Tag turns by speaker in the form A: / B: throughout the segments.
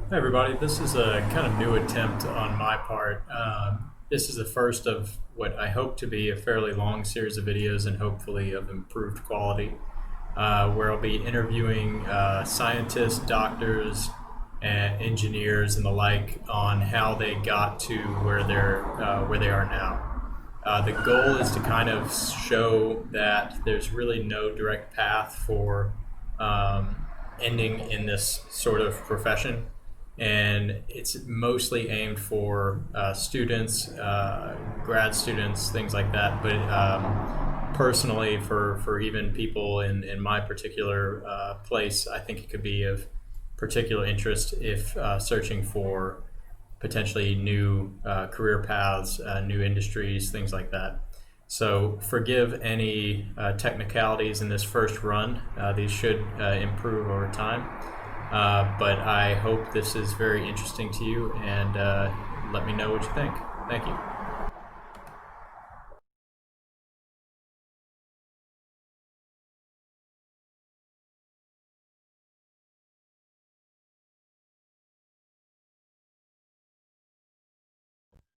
A: Hey everybody, this is a kind of new attempt on my part. This is the first of what I hope to be a fairly long series of videos and hopefully of improved quality, where I'll be interviewing scientists, doctors, and engineers and the like on how they got to where they are now. The goal is to kind of show that there's really no direct path for ending in this sort of profession, and it's mostly aimed for students, grad students, things like that. But personally, for even people in my particular place, I think it could be of particular interest if searching for potentially new career paths, new industries, things like that. So forgive any technicalities in this first run. These should improve over time. But I hope this is very interesting to you, and let me know what you think. Thank you.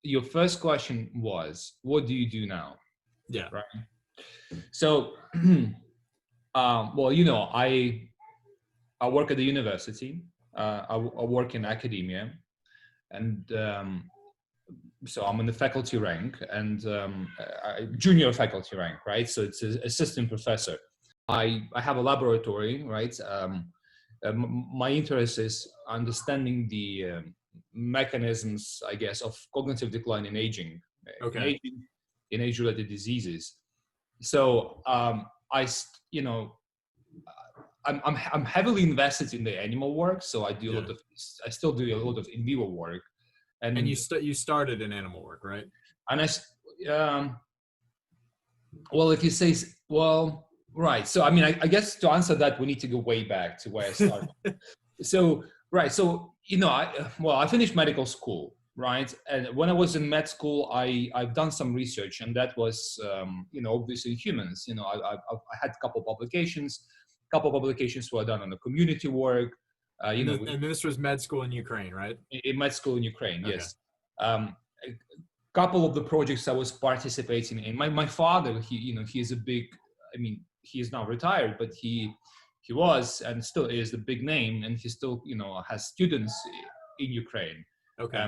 B: Your first question was, what do you do now?
A: Yeah.
B: Right. So, well, I work at the university. I work in academia, and so I'm in the faculty rank and junior faculty rank, right? So it's assistant professor. I have a laboratory, right? My interest is understanding the mechanisms, I guess, of cognitive decline in aging,
A: Okay.
B: in age-related diseases. So I'm heavily invested in the animal work. So I do a lot of, I still do a lot of in vivo work,
A: And you started in animal work, right?
B: and well, if you say, well, right. So I mean, I guess to answer that, we need to go way back to where I started. So right. So I finished medical school, right? And when I was in med school, I've done some research, and that was obviously humans. I had a couple publications. Couple publications were done on the community work.
A: And this was med school in Ukraine, right?
B: In med school in Ukraine,
A: Okay.
B: yes. A couple of the projects I was participating in. My father, he is a big. I mean, he is now retired, but he was and still is the big name, and he still has students in Ukraine.
A: Okay.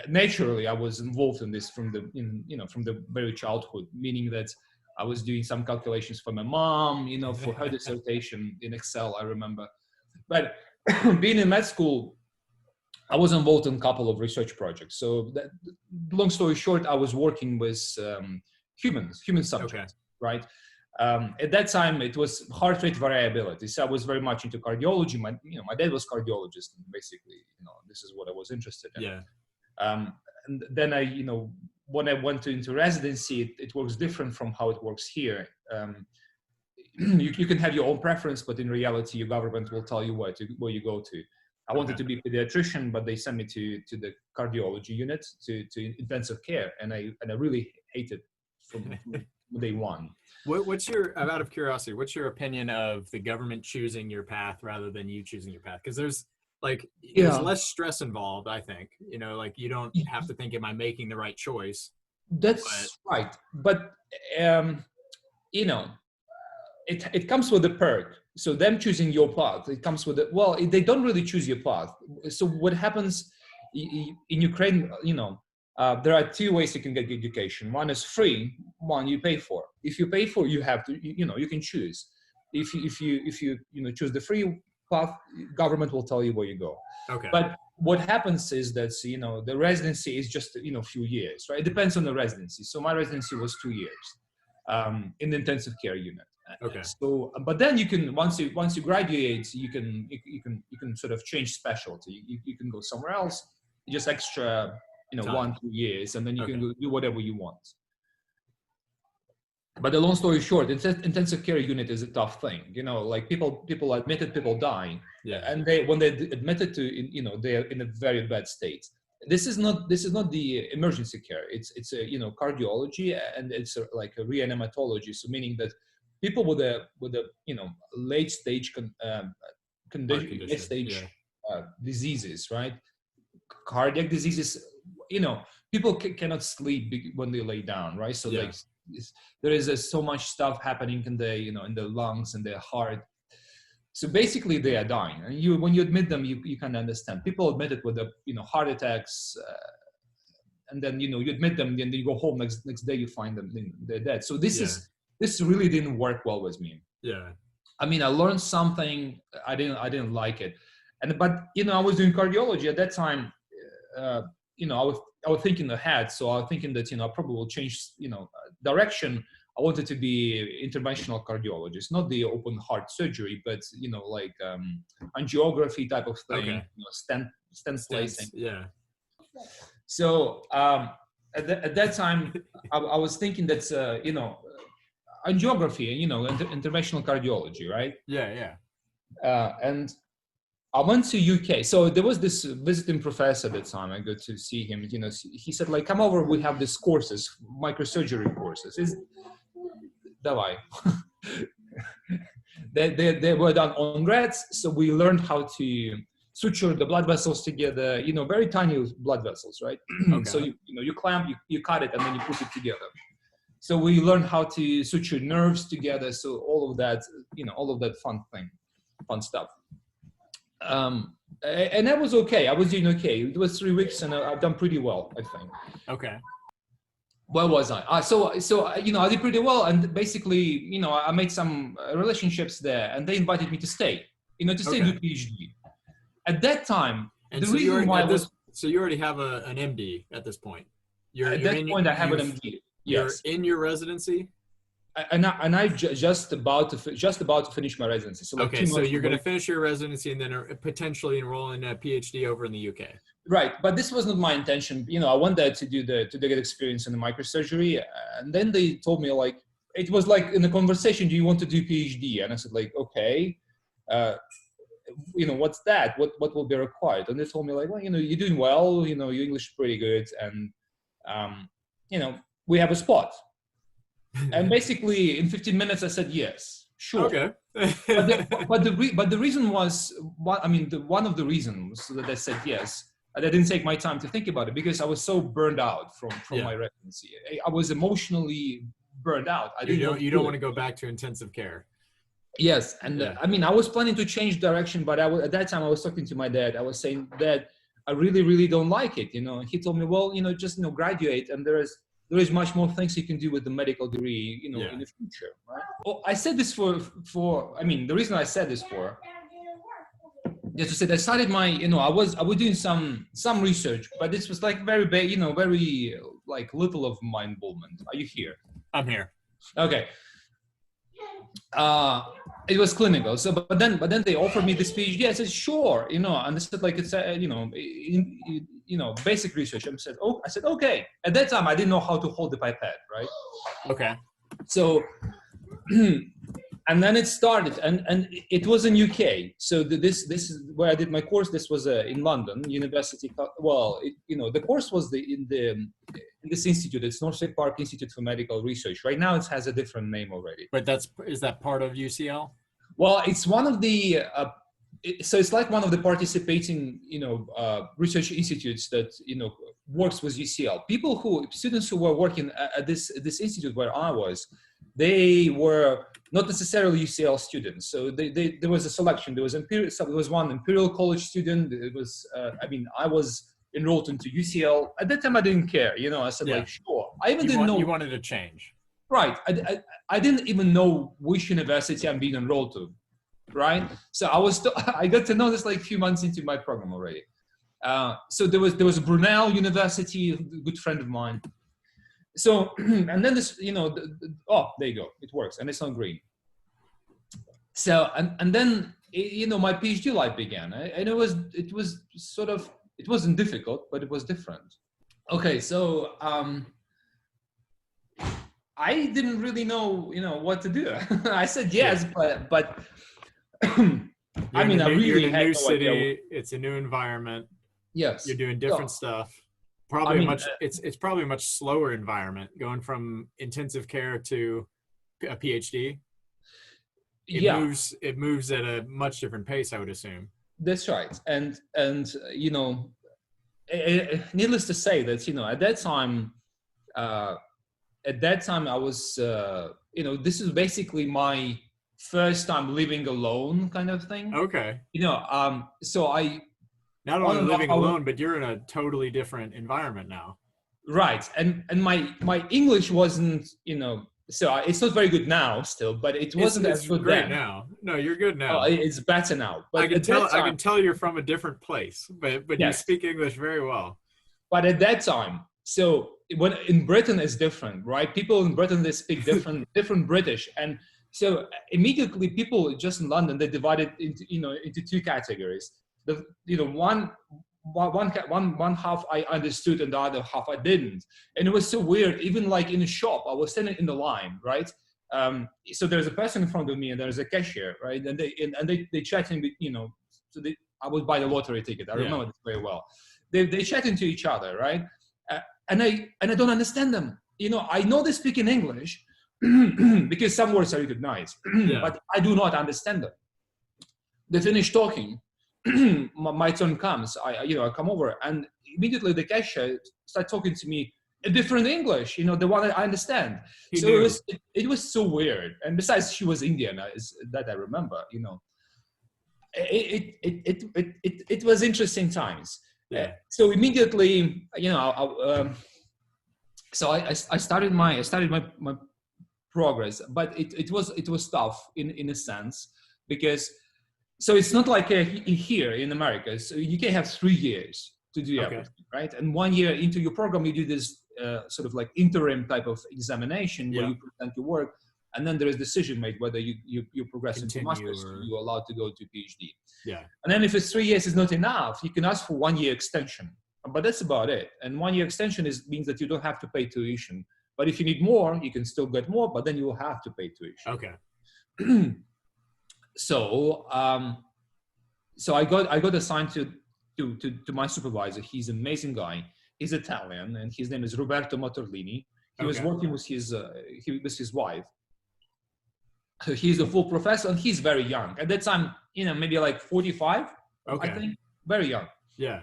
B: Naturally, I was involved in this from the very childhood, meaning that I was doing some calculations for my mom, for her dissertation in Excel, I remember. But being in med school, I was involved in a couple of research projects. So long story short, I was working with human subjects, right? At that time, it was heart rate variability. So I was very much into cardiology. My dad was cardiologist, and basically, this is what I was interested in.
A: Yeah.
B: And then when I went into residency, it works different from how it works here. You can have your own preference, but in reality, your government will tell you where you go to. I wanted to be a pediatrician, but they sent me to the cardiology unit, to intensive care, and I really hated from day one.
A: What's your, out of curiosity, what's your opinion of the government choosing your path rather than you choosing your path? Because there's less stress involved, I think. Like you don't have to think, am I making the right choice?
B: That's right. But it comes with a perk. So them choosing your path, it comes with they don't really choose your path. So what happens in Ukraine, there are two ways you can get education. One is free, one you pay for. If you pay for, you have to, you can choose. If you choose the free path, government will tell you where you go.
A: Okay.
B: But what happens is that, the residency is just, a few years, right? It depends on the residency. So my residency was 2 years in the intensive care unit.
A: Okay.
B: So, but then you can, once you graduate, you can sort of change specialty. You can go somewhere else, just extra, 1-2 years, and then you can go do whatever you want. But the long story short, intensive care unit is a tough thing. Like people admitted, people die, and when they admitted to, they're in a very bad state. This is not the emergency care. It's cardiology, and it's like a reanimatology. So meaning that people with a late stage condition, late stage diseases, right? Cardiac diseases, people cannot sleep when they lay down, right? So like there is so much stuff happening in the, in the lungs and the heart. So basically they are dying. And when you admit them, you can understand. People admit it with the, heart attacks, and then, you admit them, and then you go home next day, you find them, they're dead. So this really didn't work well with me.
A: Yeah.
B: I mean, I learned something. I didn't like it. But I was doing cardiology at that time. I was thinking ahead. So I was thinking that, I probably will change, direction. I wanted to be interventional cardiologist, not the open heart surgery, but, like angiography type of thing,
A: Okay.
B: stent placing.
A: Yeah.
B: So at that time, I was thinking that, angiography, interventional cardiology, right?
A: Yeah.
B: And I went to UK. So there was this visiting professor at the time. I got to see him. He said, like, come over. We have these courses, microsurgery courses. Давай. They were done on rats. So we learned how to suture the blood vessels together. Very tiny blood vessels, right?
A: Okay.
B: So you clamp, you cut it, and then you put it together. So we learned how to suture nerves together. So all of that, fun stuff. And that was okay. I was doing okay. It was 3 weeks, and I've done pretty well, I think.
A: Okay.
B: Where was I? So I did pretty well, and basically, I made some relationships there, and they invited me to stay, do PhD. At that time,
A: and
B: the
A: so
B: reason why
A: so you already have an MD at this point.
B: At that point, I have an MD. Yes.
A: You're in your residency.
B: And I just about to finish my residency. So
A: okay, so you're going to finish your residency and then potentially enroll in a PhD over in the UK.
B: Right, but this was not my intention. I wanted to get experience in the microsurgery, and then they told me, like, it was like in the conversation, do you want to do PhD? And I said, like, okay, what's that? What will be required? And they told me, like, well, you're doing well. Your English is pretty good, and we have a spot. And basically, in 15 minutes, I said yes, sure.
A: Okay.
B: but the reason was, one of the reasons that I said yes, and I didn't take my time to think about it because I was so burned out from my residency. I was emotionally burned out. You
A: don't want to go back to intensive care.
B: Yes, and I was planning to change direction, but at that time I was talking to my dad. I was saying, Dad, I really, really don't like it. And he told me, well, just graduate, and there is much more things you can do with the medical degree, in the future, right? Well, I said this the reason I said this is to say that I started my, I was doing some research, but this was like very, very like little of my involvement. Are you here?
A: I'm here.
B: Okay. It was clinical. So, but then they offered me this PhD. I said, sure, and they said, like, it's basic research. I said, okay. At that time, I didn't know how to hold the pipette, right?
A: Okay.
B: So, and then it started, and it was in UK. So this is where I did my course. This was in London University. Well, the course was in this institute. It's Northwick Park Institute for Medical Research. Right now, it has a different name already.
A: But is that part of UCL?
B: Well, it's one of the. So it's like one of the participating, research institutes that works with UCL. Students who were working at this institute where I was, they were not necessarily UCL students. So there was a selection. There was one Imperial College student. It was, I was enrolled into UCL. At that time, I didn't care. I said, like, sure. I even didn't know.
A: You wanted to change. Right.
B: I didn't even know which university I'm being enrolled to. Right. So I got to know this like a few months into my program already. So there was Brunel University, a good friend of mine. So, and then this, there you go. It works. And it's on green. So, and then, my PhD life began. And it wasn't difficult, but it was different. Okay. So, I didn't really know, what to do. I said yes, but I really had no idea.
A: It's a new environment.
B: Yes.
A: You're doing different stuff. It's probably a much slower environment going from intensive care to a PhD. It moves at a much different pace, I would assume.
B: That's right. And you know, needless to say that, you know, at that time I was, you know, this is basically my first time living alone kind of thing.
C: Okay.
B: You know, so I,
C: Not
B: on
C: only
B: and off,
C: living alone, but you're in a totally different environment now.
B: right. And my English wasn't, you know, so it's not very good now still, but it wasn't as good
C: great
B: then.
C: now. No, you're good now.
B: Oh, it's better now. But
C: I can tell you're from a different place, but you
B: Yes.
C: speak English very well.
B: But at that time, so when in Britain is different, right? People in Britain, they speak different British. And so immediately people just in London, they divided into, you know, into two categories. The, you know, one half I understood and the other half I didn't. And it was so weird. Even like in a shop, I was standing in the line, right? So there's a person in front of me and there's a cashier, right? And they chatting with, you know, so I would buy the lottery ticket. I remember this very well. They chatting to each other, right? And I don't understand them. You know, I know they speak in English because some words I recognize, but I do not understand them. They finish talking. My turn comes. I come over, and immediately the cashier starts talking to me a different English. You know, the one that I understand. It was so weird. And besides, she was Indian, that I remember. You know, it was interesting times.
C: Yeah.
B: So immediately, you know, so I started my progress, but it was tough in a sense, because so it's not like here in America. So you can have 3 years to do everything, right? And 1 year into your program, you do this sort of like interim type of examination where you present your work, and then there is decision made whether you progress into master's, or you're allowed to go to PhD.
C: Yeah.
B: And then if it's 3 years is not enough, you can ask for 1 year extension, but that's about it. And 1 year extension means that you don't have to pay tuition. But if you need more, you can still get more, but then you will have to pay tuition.
C: Okay.
B: So I got assigned to my supervisor. He's an amazing guy. He's Italian, and his name is Roberto Motorlini. He was working with his wife. He's a full professor, and he's very young. At that time, you know, maybe like 45, I think. Very young.
C: Yeah.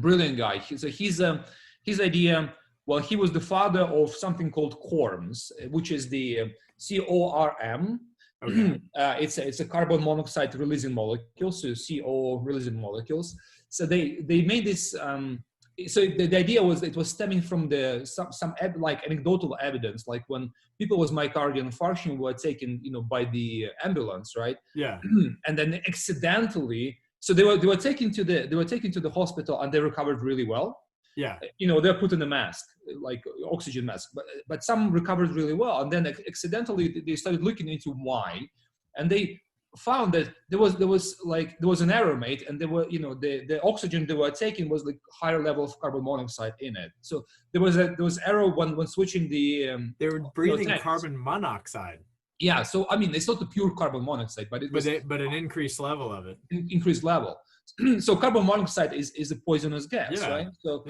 B: Brilliant guy. So his idea, well, he was the father of something called CORMs, which is the CORM.
C: Okay.
B: It's a carbon monoxide releasing molecule, so CO releasing molecules. So they made this. So the idea was it was stemming from some like anecdotal evidence, like when people with myocardial infarction were taken, you know, by the ambulance, right?
C: Yeah.
B: And then accidentally, so they were taken to the hospital, and they recovered really well.
C: Yeah.
B: You know, they're put in a mask, like oxygen mask, but some recovered really well. And then accidentally they started looking into why, and they found that there was an error made, and there were, you know, the oxygen they were taking was like higher level of carbon monoxide in it. So there was error when switching the.
C: They were breathing
B: tanks.
C: carbon monoxide.
B: Yeah, so I mean, it's not the pure carbon monoxide, but it was
C: but an increased level of it.
B: Increased level. So carbon monoxide is a poisonous gas, right? So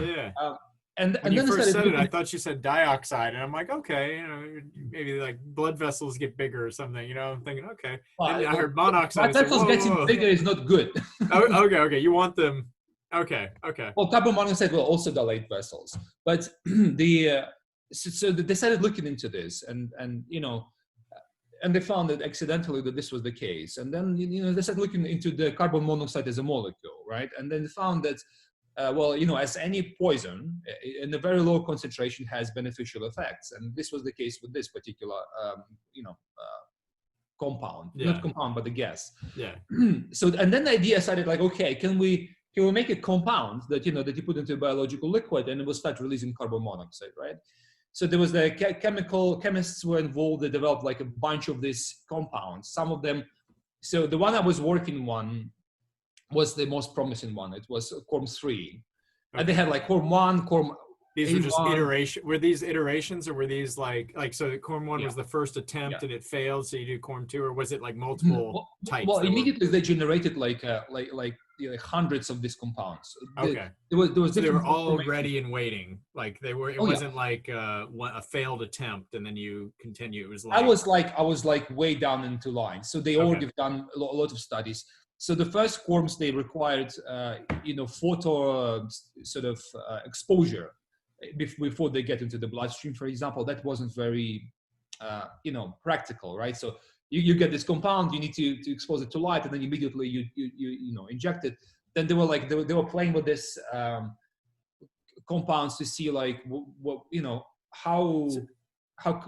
B: and
C: when you
B: then
C: first said it, I thought you said dioxide, and I'm like, okay, you know, maybe like blood vessels get bigger or something. You know, I'm thinking, okay. And I heard monoxide.
B: Blood vessels getting bigger is not good.
C: Okay. You want them. Okay.
B: Well, carbon monoxide will also dilate vessels, but so they started looking into this, and you know. And they found that accidentally that this was the case. And then, you know, they started looking into the carbon monoxide as a molecule, right? And then they found that, well, you know, as any poison, in a very low concentration has beneficial effects. And this was the case with this particular, compound, not compound, but the gas.
C: Yeah.
B: So, and then the idea started like, okay, can we make a compound that, you know, that you put into a biological liquid and it will start releasing carbon monoxide, right? So there was the chemists were involved. They developed like a bunch of these compounds. Some of them, so the one I was working on was the most promising one. It was CORM3. And they had like CORM1, CORM.
C: These were just iterations. Were these iterations, or were these like so CORM1 was the first attempt and it failed, so you do CORM2, or was it like multiple types?
B: Well, immediately they generated like hundreds of these compounds.
C: Okay.
B: There was
C: so they were all ready and waiting. Like they were. It wasn't like a failed attempt and then you continue. It was like
B: I was like way down into line. So they already done a lot of studies. So the first quorums, they required, photo exposure before they get into the bloodstream, for example. That wasn't very, practical, right? So you get this compound, you need to expose it to light, and then immediately you inject it. Then they were playing with this compounds to see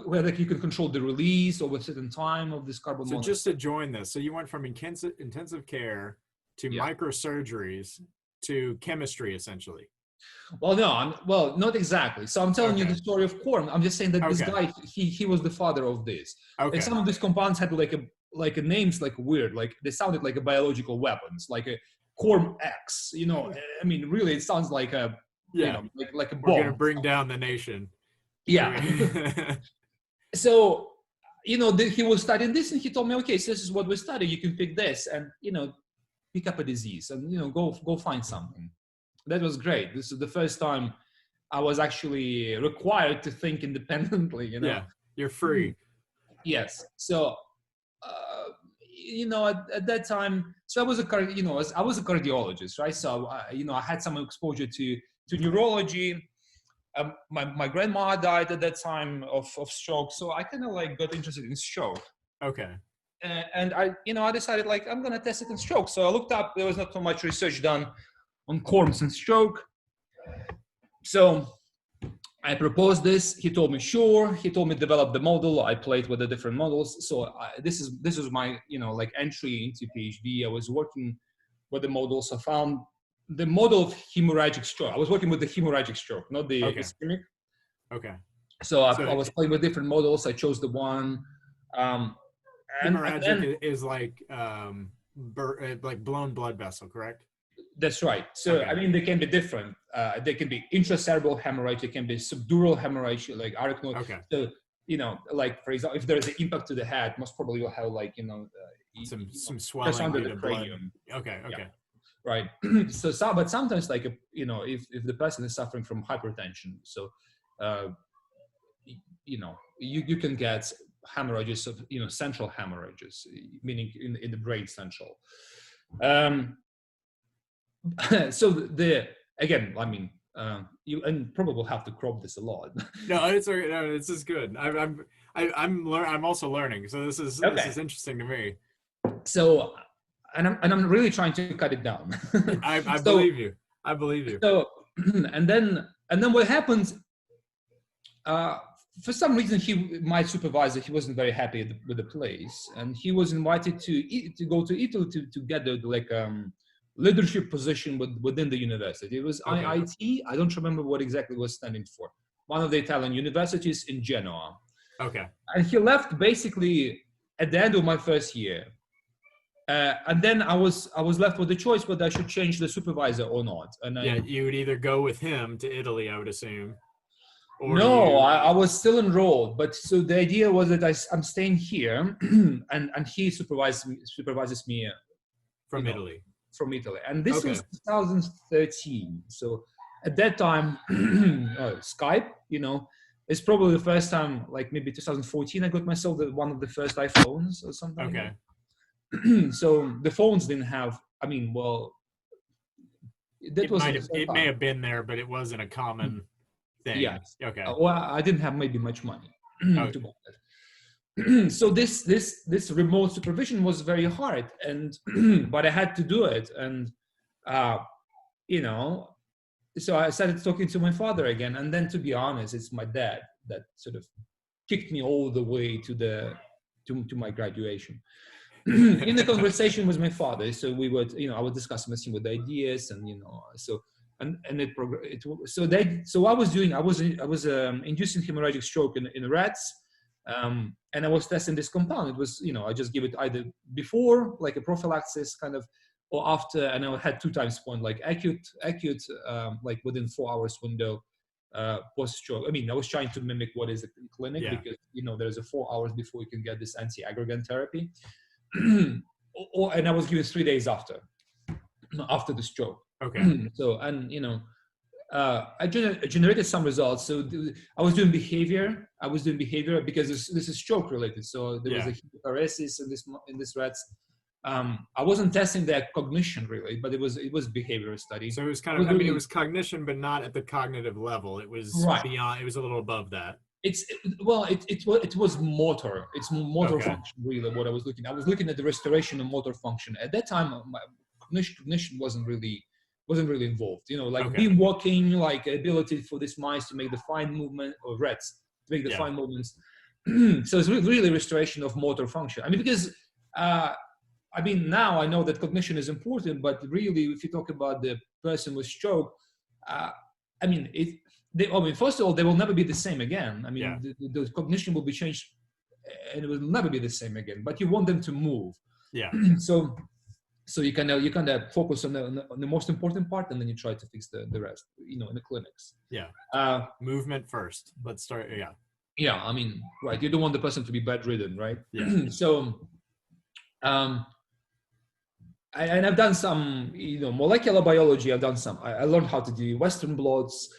B: whether you can control the release over a certain time of this carbon monoxide.
C: So just to join this, so you went from intensive care to microsurgeries to chemistry, essentially.
B: Well, no, not exactly. So I'm telling you the story of quorum. I'm just saying that this guy, he was the father of this. And some of these compounds had like a names like weird, like they sounded like a biological weapons, like a quorum X. I mean, really, it sounds like a like a bomb.
C: We're gonna bring down the nation.
B: Yeah. So, he was studying this, and he told me, okay, so this is what we study. You can pick this, and pick up a disease, and go find something. That was great. This is the first time I was actually required to think independently.
C: Yeah, you're free.
B: Yes. So, at that time, so I was a cardiologist, right? So, I had some exposure to neurology. My grandma died at that time of stroke, so I kind of got interested in stroke.
C: Okay.
B: And I decided I'm gonna test it in stroke. So I looked up. There was not so much research done on quorums and stroke. So I proposed this. He told me sure. He told me develop the model. I played with the different models. So this is my entry into PhD. I was working with the models. I found the model of hemorrhagic stroke. I was working with the hemorrhagic stroke, not the ischemic.
C: Okay.
B: So I was playing with different models. I chose the one.
C: Hemorrhagic is like blown blood vessel, correct?
B: That's right. So I mean, they can be different. They can be intracerebral hemorrhage. They can be subdural hemorrhage, like arachnoid.
C: Okay.
B: So for example, if there is an impact to the head, most probably you'll have
C: some swelling
B: just under
C: due
B: the
C: to blood.
B: cranium.
C: Okay.
B: Yeah. Right. But sometimes if the person is suffering from hypertension, so you can get hemorrhages of central hemorrhages, meaning in the brain central. So you probably have to crop this a lot.
C: No, it's okay. No, this is good. I'm also learning, so this is interesting to me.
B: So, and I'm really trying to cut it down.
C: I believe you. I believe you.
B: So, and then what happened? For some reason, my supervisor, he wasn't very happy with the place, and he was invited to go to Italy to get the leadership position within the university. It was IIT. I don't remember what exactly it was standing for. One of the Italian universities in Genoa. Okay. And he left basically at the end of my first year. And then I was left with the choice whether I should change the supervisor or not. And
C: you would either go with him to Italy, I would assume.
B: Or no, I was still enrolled. But so the idea was that I'm staying here, and he supervises me
C: from Italy.
B: From Italy, and this was 2013. So at that time, Skype, it's probably the first time, like maybe 2014, I got myself one of the first iPhones or something.
C: Okay.
B: So the phones didn't have. I mean,
C: it may have been there, but it wasn't a common thing.
B: Yeah.
C: Okay.
B: Well, I didn't have maybe much money to buy that. So this remote supervision was very hard, but I had to do it, and so I started talking to my father again, and then to be honest, it's my dad that sort of kicked me all the way to my graduation. In the conversation with my father, so we would I was discussing with the ideas, and so I was inducing hemorrhagic stroke in rats. And I was testing this compound. It was, I just give it either before, like a prophylaxis kind of, or after, and I had 2 times point, like acute, like within 4 hours window, post-stroke. I mean, I was trying to mimic what is in clinic, because, there's a 4 hours before you can get this anti-aggregant therapy. And I was given 3 days after the stroke.
C: Okay.
B: So, and, I generated some results. So I was doing behavior. because this is stroke related. So there was a paresis in this rats. I wasn't testing their cognition really, but it was behavior study.
C: So it was kind of, I mean, it was cognition, but not at the cognitive level. It was
B: Right.
C: beyond, it was a little above that.
B: It was motor. It's motor
C: Okay.
B: function really what I was looking. I was looking at the restoration of motor function. At that time, my cognition wasn't really involved. You know, like being walking, like ability for these mice to make the fine movement, or rats to make the fine movements. So it's really restoration of motor function. I mean, because I mean, now I know that cognition is important, but really, if you talk about the person with stroke, I mean, first of all, they will never be the same again. I mean, the cognition will be changed, and it will never be the same again. But you want them to move.
C: Yeah.
B: So you kind of focus on the most important part, and then you try to fix the rest. You know, in the clinics.
C: Yeah. Movement first. Let's start. Yeah.
B: Yeah. I mean, right. You don't want the person to be bedridden, right?
C: Yeah.
B: So. And I've done some, you know, molecular biology. I've done some. I learned how to do Western blots,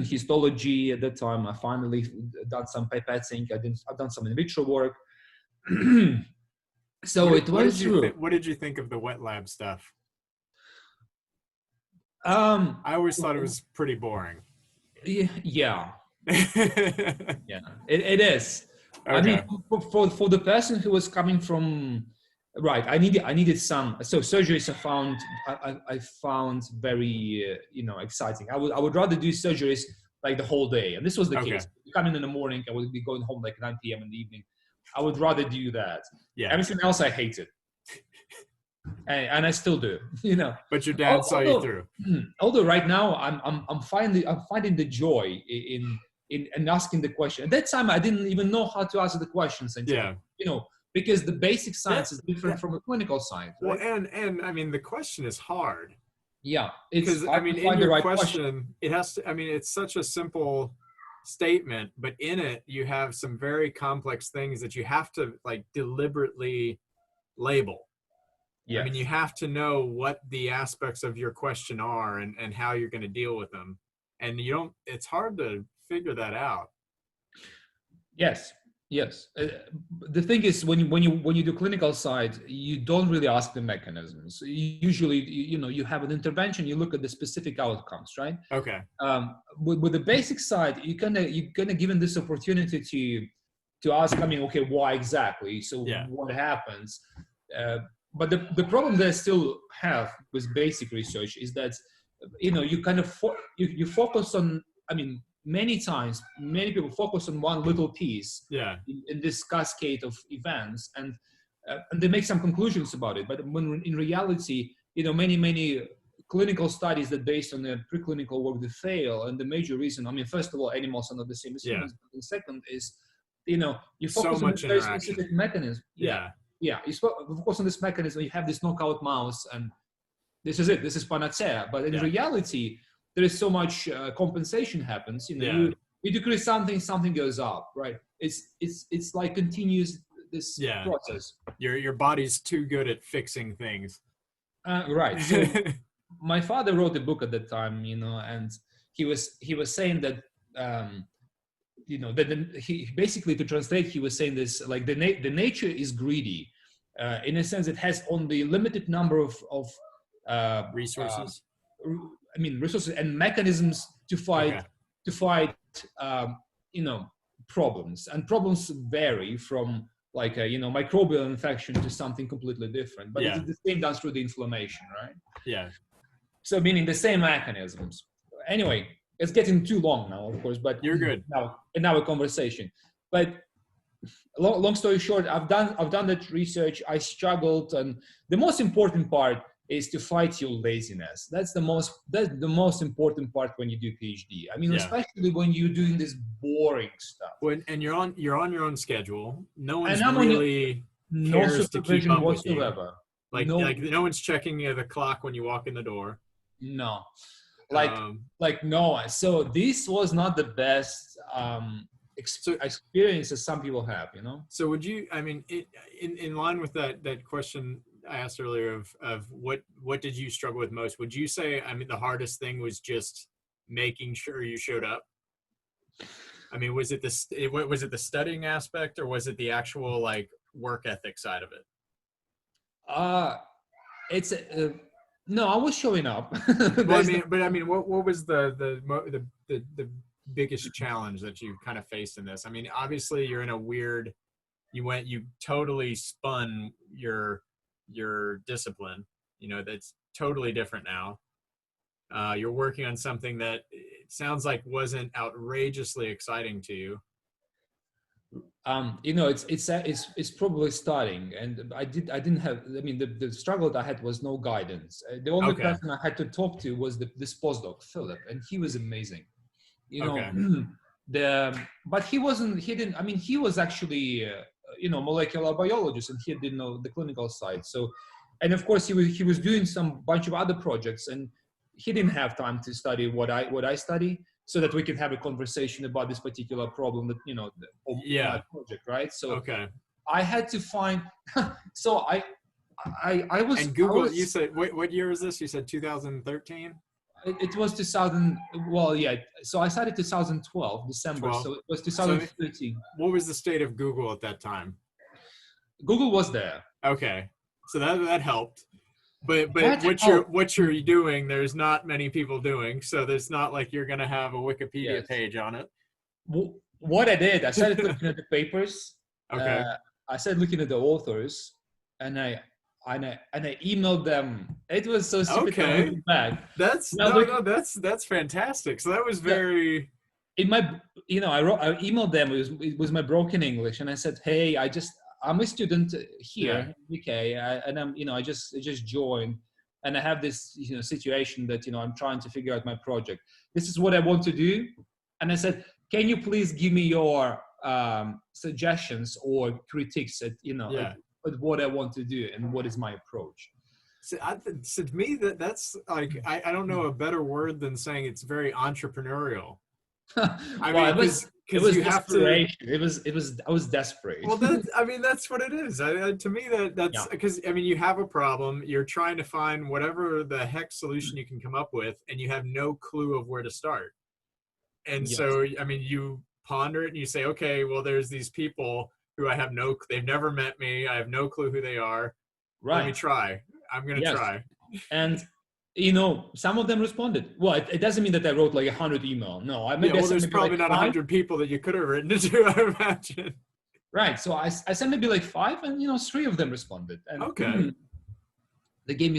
B: histology. At that time, I finally done some pipetting. I've done some in vitro work. So
C: what did you think of the wet lab stuff? I always thought it was pretty boring.
B: Yeah. Yeah, it is. Okay. I mean, for the person who was coming from. Right, I needed some. So surgeries I found very exciting. I would rather do surgeries like the whole day, and this was the case. You come in the morning, I would be going home like 9 p.m. in the evening. I would rather do that. Yeah. Everything else I hated, and I still do. You know.
C: But your dad saw you through.
B: Although right now I'm finding the joy in asking the question. At that time I didn't even know how to answer the questions. And you know. Because the basic science is different from a clinical science. Right?
C: Well, and I mean, the question is hard.
B: Yeah.
C: Because, I mean, in your question, it has to, I mean, it's such a simple statement, but in it, you have some very complex things that you have to, like, deliberately label. Yes. I mean, you have to know what the aspects of your question are and how you're going to deal with them. And it's hard to figure that out.
B: Yes. Yes. The thing is, when you do clinical side, you don't really ask the mechanisms. Usually, you have an intervention. You look at the specific outcomes, right?
C: Okay.
B: With the basic side, you're gonna given this opportunity to ask. I mean, okay, why exactly? So what happens? But the problem that I still have with basic research is that you kind of you focus on. I mean. Many times, many people focus on one little piece in this cascade of events, and they make some conclusions about it. But when in reality, many clinical studies that based on the preclinical work they fail, and the major reason, I mean, first of all, animals are not the same as humans. And second is, you focus on a very specific mechanism. You focus on this mechanism. You have this knockout mouse, and this is it. This is panacea. But in reality, there is so much compensation happens. You decrease something goes up, right? It's like continues this process.
C: Your body's too good at fixing things.
B: Right. So my father wrote a book at that time, and he was saying that he basically, to translate, he was saying this, like the nature is greedy, in a sense it has only limited number of
C: resources.
B: Resources and mechanisms to fight problems, and problems vary from like a microbial infection to something completely different, but it's the same done through the inflammation, right? So meaning the same mechanisms. Anyway, it's getting too long now, of course, but
C: you're good
B: now in our conversation. But long story short, I've done that research. I struggled, and the most important part is to fight your laziness. That's the most important part when you do PhD. I mean, especially when you're doing this boring stuff.
C: And you're on your own schedule. No one's really cares to keep up whatsoever. With you. Like no one's checking the clock when you walk in the door.
B: No, like no one. So this was not the best experience that some people have.
C: So would you? I mean, in line with that question I asked earlier of what did you struggle with most? Would you say, I mean, the hardest thing was just making sure you showed up? I mean, was it the studying aspect, or was it the actual like work ethic side of it?
B: It's no, I was showing up.
C: Well, I mean, what was the biggest challenge that you kind of faced in this? I mean, obviously you're in a weird, you totally spun your discipline, you know, that's totally different now. You're working on something that it sounds like wasn't outrageously exciting to you.
B: You know, it's probably starting, and I didn't have. I mean, the struggle that I had was no guidance. The only person I had to talk to was this postdoc Philip, and he was amazing. You know, but he wasn't. He didn't. I mean, he was actually you know, molecular biologist, and he didn't know the clinical side. So, and of course, he was doing some bunch of other projects, and he didn't have time to study what I study, so that we can have a conversation about this particular problem that, you know, my project, right? So I had to find. So I was.
C: And Google, you said what year is this? You said 2013.
B: It was 2000. Well, yeah. So I started 2012 December. So it was 2013.
C: So what was the state of Google at that time?
B: Google was there.
C: Okay, so that helped. But what you're doing, there's not many people doing. So there's not like you're gonna have a Wikipedia page on it.
B: What I did, I started looking at the papers.
C: Okay.
B: I started looking at the authors, and I emailed them. It was so stupid.
C: That's fantastic. So that was very.
B: In my, you know, I emailed them. It was my broken English, and I said, "Hey, I'm a student here in UK, and I'm, you know, I just joined, and I have this, you know, situation that, you know, I'm trying to figure out my project. This is what I want to do." And I said, "Can you please give me your suggestions or critiques at, you know, at what I want to do and what is my approach?"
C: So to me, that's like, I don't know a better word than saying it's very entrepreneurial.
B: I mean, it was desperation. I was desperate.
C: Well, that's what it is. To me, that's because, I mean, you have a problem, you're trying to find whatever the heck solution you can come up with, and you have no clue of where to start. And so, I mean, you ponder it and you say, okay, well, there's these people who they've never met me. I have no clue who they are.
B: Right.
C: Let me try. I'm going to try.
B: And, you know, some of them responded. Well, it doesn't mean that I wrote like 100 email. No,
C: there's probably not 100 people that you could have written to, I imagine.
B: Right. So I sent maybe like 5, and, you know, 3 of them responded. And they gave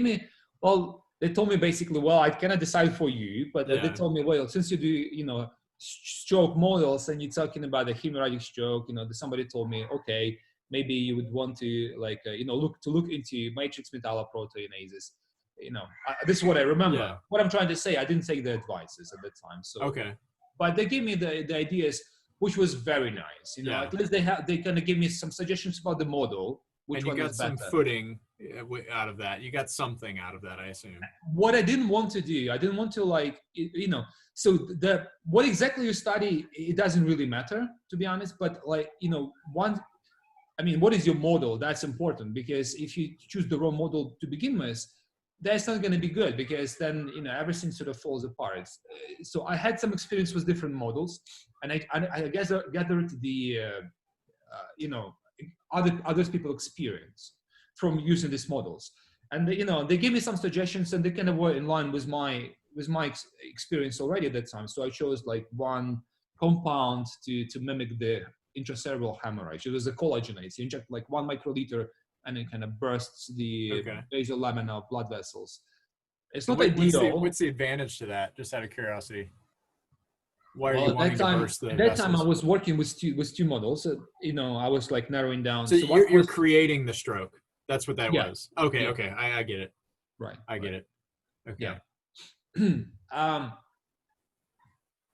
B: me, well, they told me basically, well, I cannot decide for you, but they told me, well, since you do, you know, stroke models and you're talking about the hemorrhagic stroke, you know, somebody told me, okay, maybe you would want to, like, you know, look into matrix metalloproteinases. You know, this is what I remember. Yeah. What I'm trying to say, I didn't take the advices at that time. So but they gave me the ideas, which was very nice. You know, at least they kind of gave me some suggestions about the model. Which
C: and you
B: one
C: got
B: was
C: some
B: better.
C: footing out of that. You got something out of that, I assume.
B: What I didn't want to do, I didn't want to, like, you know, so what exactly you study, it doesn't really matter, to be honest. But, like, you know, what is your model? That's important, because if you choose the wrong model to begin with, that's not going to be good, because then, you know, everything sort of falls apart. So I had some experience with different models, and I gathered the, you know, other people experience from using these models, and you know, they gave me some suggestions, and they kind of were in line with my experience already at that time. So I chose like one compound to mimic the intracerebral hemorrhage. It was a collagenase. You inject like 1 microliter, and it kind of bursts the basal lamina of blood vessels. It's not ideal.
C: What's the advantage to that? Just out of curiosity. Why are you
B: wanting
C: to burst the
B: At that
C: vessels?
B: time, I was working with two models. You know, I was like narrowing down.
C: So you're creating the stroke. That's what that was. Okay,
B: yeah.
C: Okay, I get it.
B: Right.
C: I get it. Okay.
B: Yeah.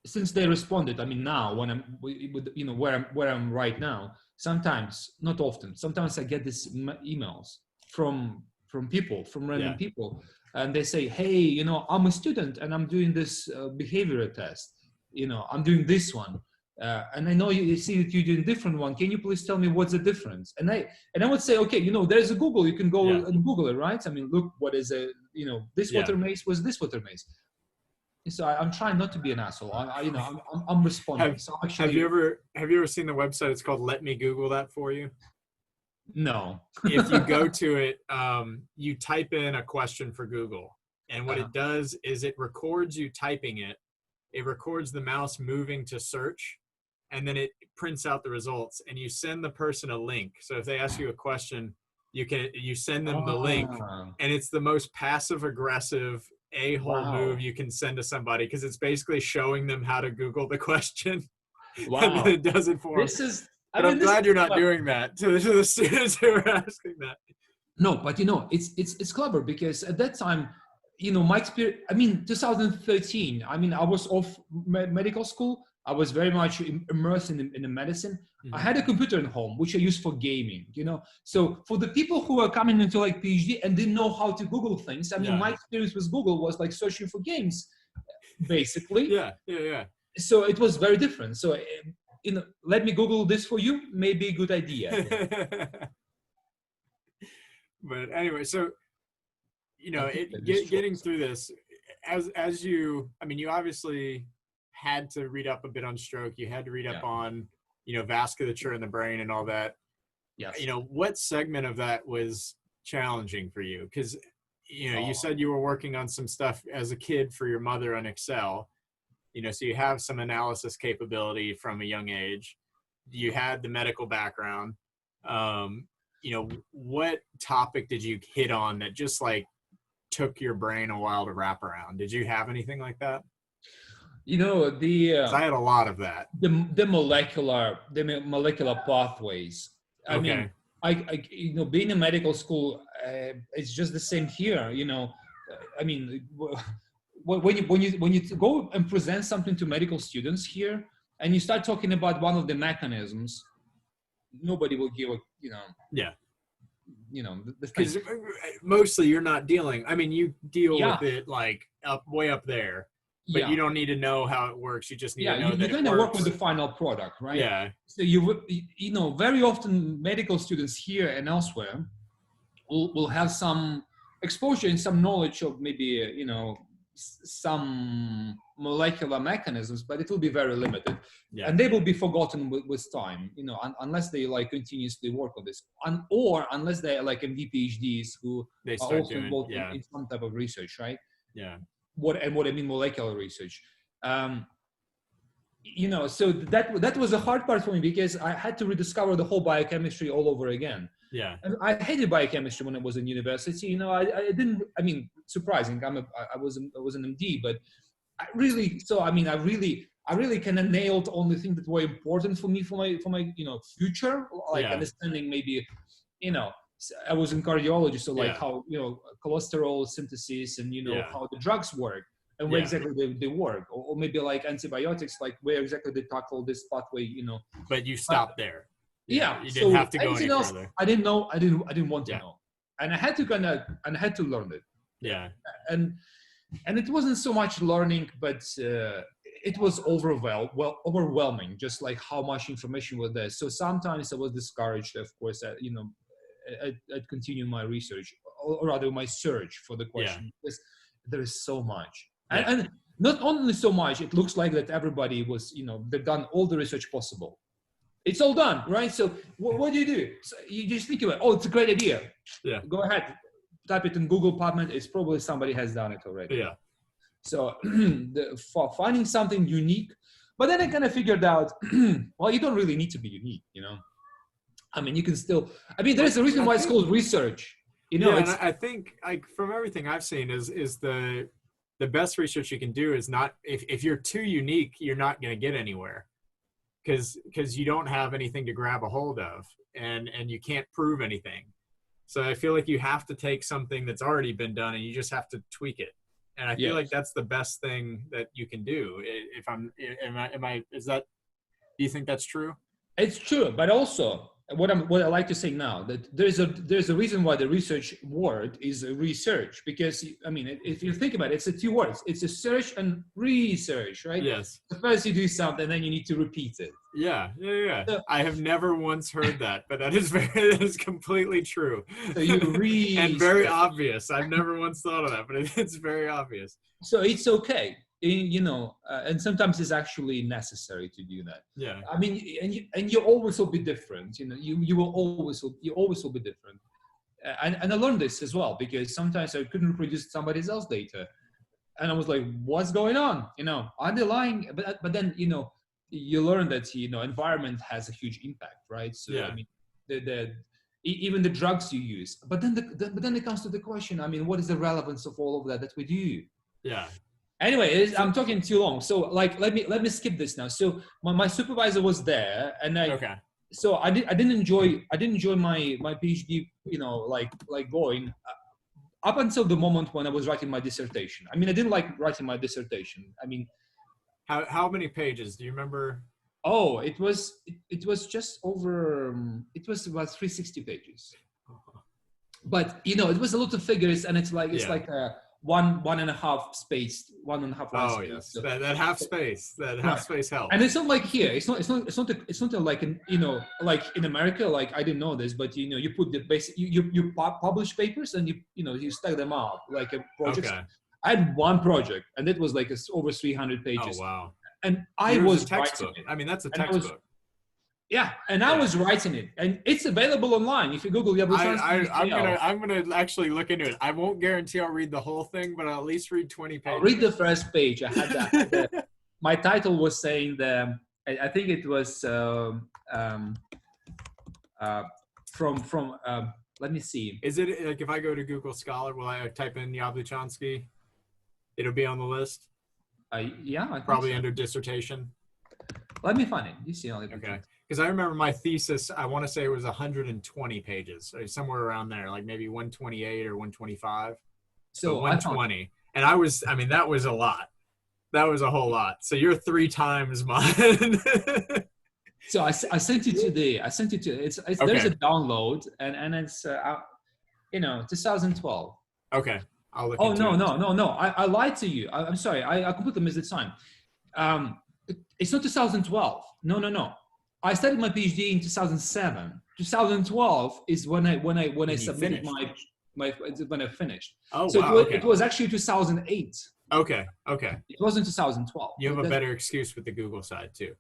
B: Since they responded, I mean, now when I'm, you know, where I'm right now, sometimes, not often, sometimes I get these emails from people, from random people, and they say, hey, you know, I'm a student and I'm doing this behavioral test. You know, I'm doing this one, and I know you see that you're doing a different one. Can you please tell me what's the difference? And I would say, okay, you know, there's a Google. You can go and Google it, right? I mean, look, what is you know, this water maze was this water maze. So I'm trying not to be an asshole. You know, I'm responding.
C: Have you ever seen the website? It's called Let Me Google That For You.
B: No.
C: If you go to it, you type in a question for Google. And what it does is it records you typing it. It records the mouse moving to search, and then it prints out the results, and you send the person a link. So if they ask you a question, you send them the link, and it's the most passive aggressive a-hole move you can send to somebody, because it's basically showing them how to Google the question. And then it does it for them. But I'm glad you're not doing that to the students who are asking that.
B: No, but it's clever, because at that time, my experience, 2013, I was off medical school. I was very much immersed in the medicine. Mm-hmm. I had a computer at home, which I used for gaming, So for the people who are coming into like PhD and didn't know how to Google things, my experience with Google was like searching for games, basically.
C: Yeah.
B: So it was very different. So, let me Google this for you, maybe a good idea.
C: But anyway, so, getting through this, as you obviously had to read up a bit on stroke. You had to read up on, vasculature in the brain and all that.
B: Yes.
C: What segment of that was challenging for you? Because, you said you were working on some stuff as a kid for your mother on Excel, so you have some analysis capability from a young age. You had the medical background. What topic did you hit on that just like took your brain a while to wrap around? Did you have anything like that? 'Cause I had a lot of that.
B: The molecular pathways. I mean, being in medical school, it's just the same here. When you go and present something to medical students here, and you start talking about one of the mechanisms, nobody will give
C: because mostly you're not dealing. You deal with it like way up there. But you don't need to know how it works. You just need to know that it works.
B: You're going to work with the final product, right?
C: Yeah.
B: So very often medical students here and elsewhere will have some exposure and some knowledge of maybe, some molecular mechanisms, but it will be very limited. Yeah. And they will be forgotten with time, unless they like continuously work on this, or unless they're like MD PhDs who are also involved in some type of research, right?
C: Yeah.
B: What I mean molecular research. So that was a hard part for me, because I had to rediscover the whole biochemistry all over again.
C: Yeah.
B: And I hated biochemistry when I was in university. I didn't. Surprising. I was an MD, but I really kind of nailed only things that were important for me for my future, like understanding maybe, I was in cardiology, so like how cholesterol synthesis and how the drugs work and where exactly they work, or maybe like antibiotics, like where exactly they tackle this pathway,
C: But you stopped there.
B: Yeah,
C: you didn't have to go any further.
B: I didn't know. I didn't want to know, and I had to learn it.
C: Yeah,
B: and it wasn't so much learning, but it was overwhelming, just like how much information was there. So sometimes I was discouraged, of course, I'd continue my research, or rather my search for the question, because there is so much. And not only so much, it looks like that everybody was, they've done all the research possible. It's all done, right? So what do you do? So you just think about, it's a great idea.
C: Yeah.
B: Go ahead, type it in Google PubMed. It's probably somebody has done it already.
C: Yeah.
B: So for finding something unique, but then I kind of figured out, well, you don't really need to be unique, you can still, there's a reason why it's called research,
C: and I think, like, from everything I've seen is the best research you can do is not, if you're too unique, you're not going to get anywhere, because you don't have anything to grab a hold of, and you can't prove anything. So I feel like you have to take something that's already been done and you just have to tweak it. And I feel like that's the best thing that you can do. Do you think that's true?
B: It's true, but also what I like to say now, that there's a reason why the research word is research, because if you think about it, it's the two words. It's a search and research, right?
C: Yes.
B: So first you do something, then you need to repeat it.
C: Yeah. So, I have never once heard that, but that is completely true.
B: So you read
C: and very obvious. I've never once thought of that, but it's very obvious.
B: So it's okay. and sometimes it's actually necessary to do that.
C: Yeah.
B: I mean, and you always will be different. You always will be different. And I learned this as well, because sometimes I couldn't reproduce somebody else's data, and I was like, what's going on? Underlying, but then you learn that environment has a huge impact, right? So
C: Yeah.
B: I mean, even the drugs you use, but then it comes to the question. I mean, what is the relevance of all of that we do?
C: Yeah.
B: Anyway, I'm talking too long, so like let me skip this now. So my supervisor was there, and so I didn't enjoy my PhD, like going up until the moment when I was writing my dissertation. I mean, I didn't like writing my dissertation. I mean,
C: how many pages do you remember?
B: Oh, it was just over. It was about 360 pages, but it was a lot of figures, and it's like a one and a half space, one and a half line
C: Oh
B: space.
C: yes, so, that half space, space helps.
B: And it's not like here. It's not like like in America. Like, I didn't know this, but you put the basic. You publish papers, and you stack them out like a project.
C: Okay.
B: I had one project, and it was like over 300 pages.
C: Oh wow.
B: And I was
C: textbook. I mean, that's a textbook.
B: I was writing it, and it's available online. If you Google Yabluchanskiy,
C: I'm gonna actually look into it. I won't guarantee I'll read the whole thing, but I'll at least read 20 pages.
B: I'll read the first page. I had that. My title was saying I think it was from let me see.
C: Is it like if I go to Google Scholar, will I type in Yabluchanskiy? It'll be on the list.
B: Yeah, I think
C: probably
B: so.
C: under dissertation.
B: Let me find it. You see,
C: okay. Because I remember my thesis, I want to say it was 120 pages, somewhere around there, like maybe 128 or 125. So 120. And that was a lot. That was a whole lot. So you're 3 times mine.
B: So I sent it to it's okay. There's a download, and it's 2012.
C: Okay. I'll look
B: into it. No. I lied to you. I'm sorry. I completely missed the time. It's not 2012. No. I started my PhD in 2007. 2012 is when I submitted when I finished.
C: Oh,
B: so
C: wow.
B: It was actually 2008.
C: Okay.
B: It wasn't 2012.
C: You have a better excuse with the Google side too.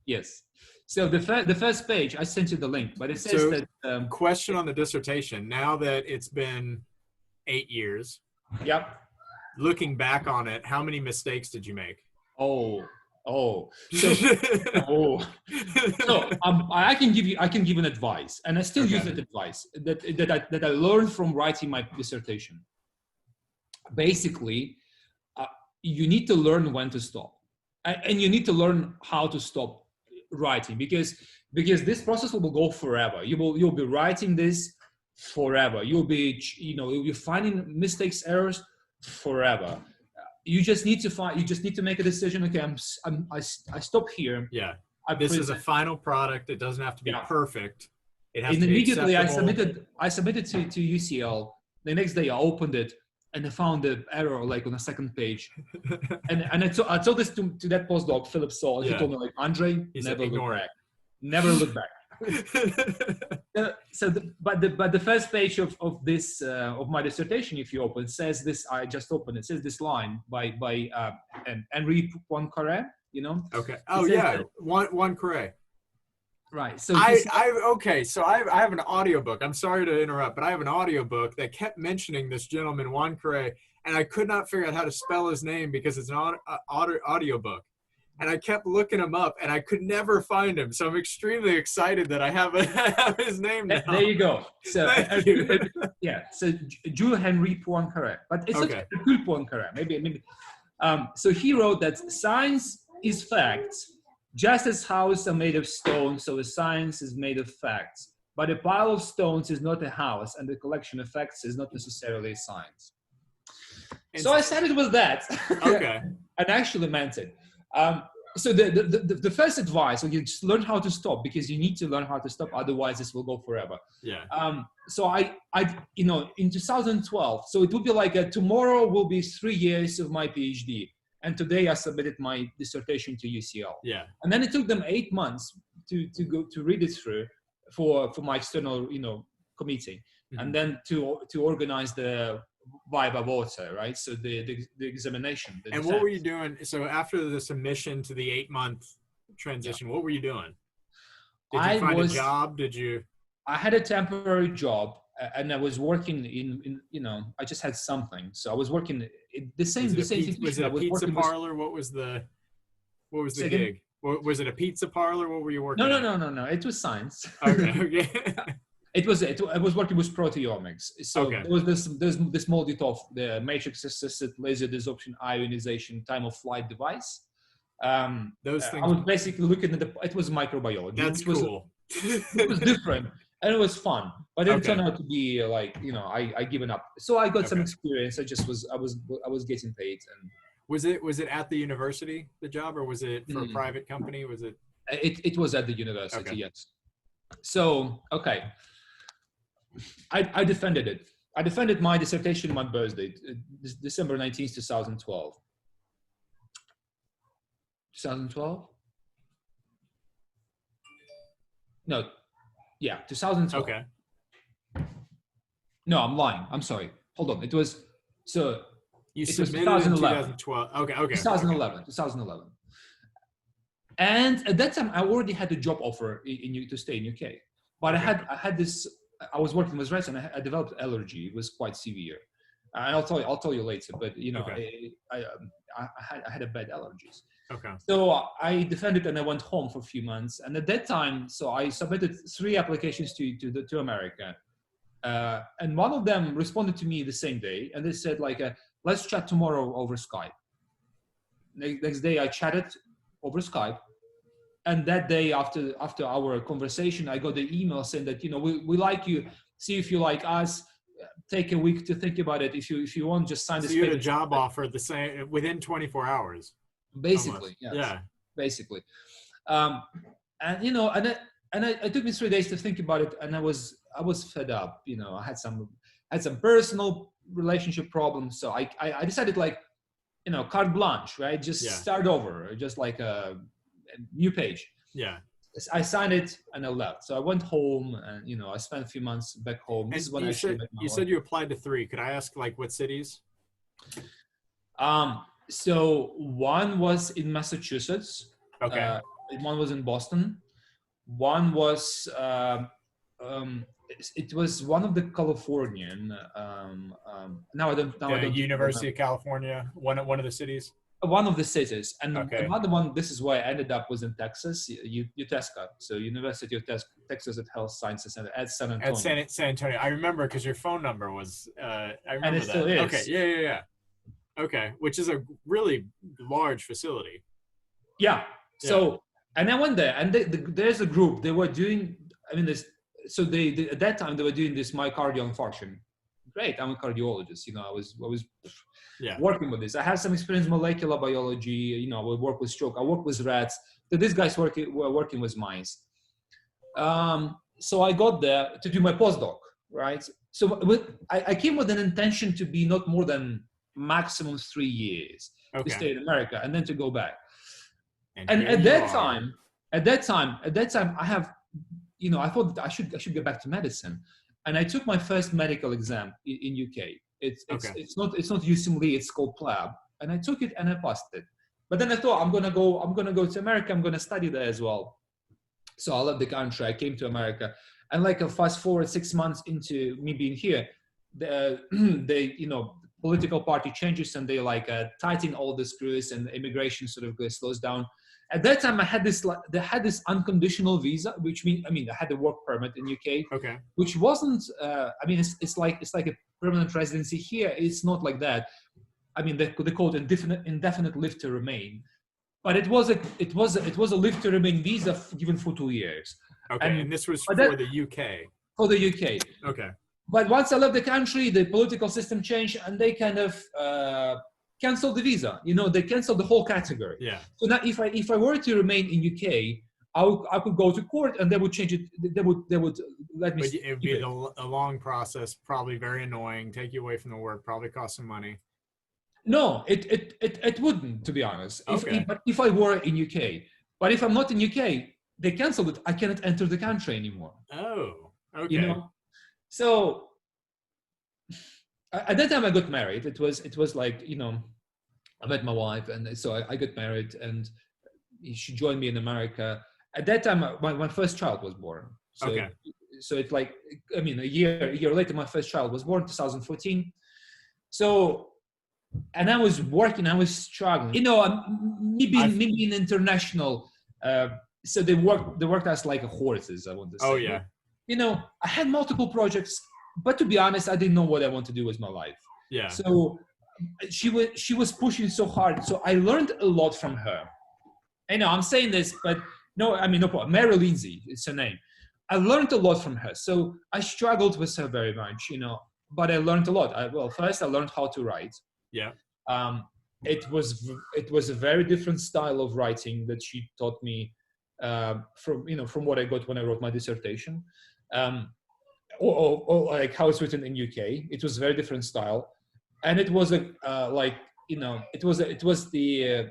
B: Yes. So the first page, I sent you the link, but it says that.
C: Question on the dissertation. Now that it's been 8 years.
B: Yep.
C: Looking back on it, how many mistakes did you make?
B: So I can give an advice, and I still use that advice that I learned from writing my dissertation. Basically, you need to learn when to stop, and you need to learn how to stop writing, because this process will go forever. You'll be writing this forever. You'll be finding mistakes, errors forever. You just need to make a decision. Okay, I stop here.
C: Yeah. This is a final product. It doesn't have to be perfect. It has to be
B: immediately
C: acceptable.
B: I submitted to UCL. The next day I opened it, and I found the error like on the second page. and I told this to that postdoc, Philip Saul. He told me, like, Andrei, never look back. But the first page of this of my dissertation, if you open, says this. I just opened it. Says this line by Andriy Yabluchanskiy.
C: Okay. Oh yeah, Yabluchanskiy.
B: Right. So
C: I have an audiobook. I'm sorry to interrupt, but I have an audiobook that kept mentioning this gentleman Yabluchanskiy, and I could not figure out how to spell his name because it's an audiobook. And I kept looking him up, and I could never find him. So I'm extremely excited that I have his name now.
B: There you go. So So Andriy Yabluchanskiy, but it's not Yabluchanskiy. Maybe. So he wrote that science is facts, just as houses are made of stone. So the science is made of facts. But a pile of stones is not a house, and the collection of facts is not necessarily science. So I started with that.
C: Okay.
B: And actually meant it. So the first advice, you just learn how to stop, because you need to learn how to stop, otherwise this will go forever.
C: Yeah.
B: So I in 2012, so it would be like tomorrow will be 3 years of my PhD, and today I submitted my dissertation to UCL.
C: Yeah.
B: And then it took them 8 months to read it through for my external committee, and then to organize viva voce, right? So the examination.
C: And what were you doing? So after the submission to the 8-month transition, what were you doing? Did you find a job?
B: I had a temporary job, and I was working in I just had something. So I was working in the same institution.
C: Was it a pizza parlor? What was the gig? Was it a pizza parlor? What were you working?
B: No. It was science.
C: Okay.
B: I was working with proteomics. So there was this MALDI-TOF, the matrix assisted laser desorption ionization time of flight device.
C: Those things.
B: I was basically looking at it was microbiology.
C: That's cool.
B: It was different and it was fun, but it turned out to be I given up. So I got some experience. I was getting paid. And
C: was it at the university, the job, or was it for a private company? Was it?
B: It was at the university. Yes. So I defended it. I defended my dissertation on my birthday, December 19th, 2012. 2012? No. Yeah, 2012.
C: Okay.
B: No, I'm lying. I'm sorry. Hold on. It was
C: 2011. In 2012. Okay.
B: 2011. And at that time, I already had a job offer to stay in UK. But I had this. I was working with rats, and I developed allergy. It was quite severe. And I'll tell you later. But I had a bad allergies.
C: Okay.
B: So I defended and I went home for a few months. And at that time, so I submitted 3 applications to America. And one of them responded to me the same day. And they said, let's chat tomorrow over Skype. Next day, I chatted over Skype. And that day, after our conversation, I got the email saying that, we like you. See if you like us. Take a week to think about it. If you want, just sign this.
C: So you had a job offer the same within 24 hours.
B: Basically, yes. Yeah. Basically, and it took me 3 days to think about it, and I was fed up. I had some personal relationship problems, so I decided carte blanche, right? Just start over, just like a new page.
C: Yeah.
B: I signed it and I left. So I went home and I spent a few months back home. This is when
C: you said you applied to 3. Could I ask what cities?
B: So one was in Massachusetts.
C: Okay.
B: One was in Boston. One was it was one of the Californian. Now I don't.
C: University of California. One of the cities.
B: One of the cities, and another one. This is why I ended up was in Texas, UTESCA. So University of Texas at Health Sciences Center at San Antonio.
C: At San Antonio, I remember because your phone number was. I remember
B: and it
C: that.
B: Still is.
C: Okay, yeah. Okay, which is a really large facility.
B: Yeah. So and I went there, and there's a group. They were doing. So they at that time they were doing this myocardial infarction. Great, I'm a cardiologist. I was working with this. I had some experience in molecular biology. I would work with stroke. I work with rats. So these guys were working with mice. So I got there to do my postdoc, right? So I came with an intention to be not more than maximum 3 years to stay in America and then to go back. And at that time, I have, I thought that I should get back to medicine. And I took my first medical exam in UK. It's not UCMLE, it's called Matlab. And I took it and I passed it. But then I thought I'm gonna go to America, I'm gonna study there as well. So I left the country, I came to America. And a fast forward 6 months into me being here, political party changes and they tighten all the screws and immigration sort of slows down. At that time, I had this unconditional visa, which means I had a work permit in UK, which wasn't. It's like a permanent residency here. It's not like that. They call it indefinite leave to remain, but it was a leave to remain visa given for 2 years.
C: Okay, and this was for the UK.
B: For the UK.
C: Okay.
B: But once I left the country, the political system changed, and they kind of canceled the visa. They canceled the whole category.
C: Yeah.
B: So now, if I were to remain in UK, I could go to court, and they would change it. They would let me.
C: But it would be a long process, probably very annoying, take you away from the work, probably cost some money.
B: No, it wouldn't, to be honest. If I were in UK, but if I'm not in UK, they canceled it. I cannot enter the country anymore.
C: Oh. Okay.
B: So at that time I got married. It was like, I met my wife, and so I got married, and she joined me in America. At that time, my first child was born. So,
C: Okay.
B: So it's like, I mean, a year later, my first child was born, 2014. So, and I was working, I was struggling. Me being international. So they worked us like horses, I want to say.
C: Oh yeah.
B: I had multiple projects, but to be honest, I didn't know what I want to do with my life.
C: Yeah.
B: So she was pushing so hard. So I learned a lot from her. I know I'm saying this, but no problem. Mary Lindsay, it's her name. I learned a lot from her. So I struggled with her very much, but I learned a lot. First I learned how to write.
C: Yeah.
B: It was a very different style of writing that she taught me from what I got when I wrote my dissertation, or like how it's written in UK. It was a very different style, and it was it was the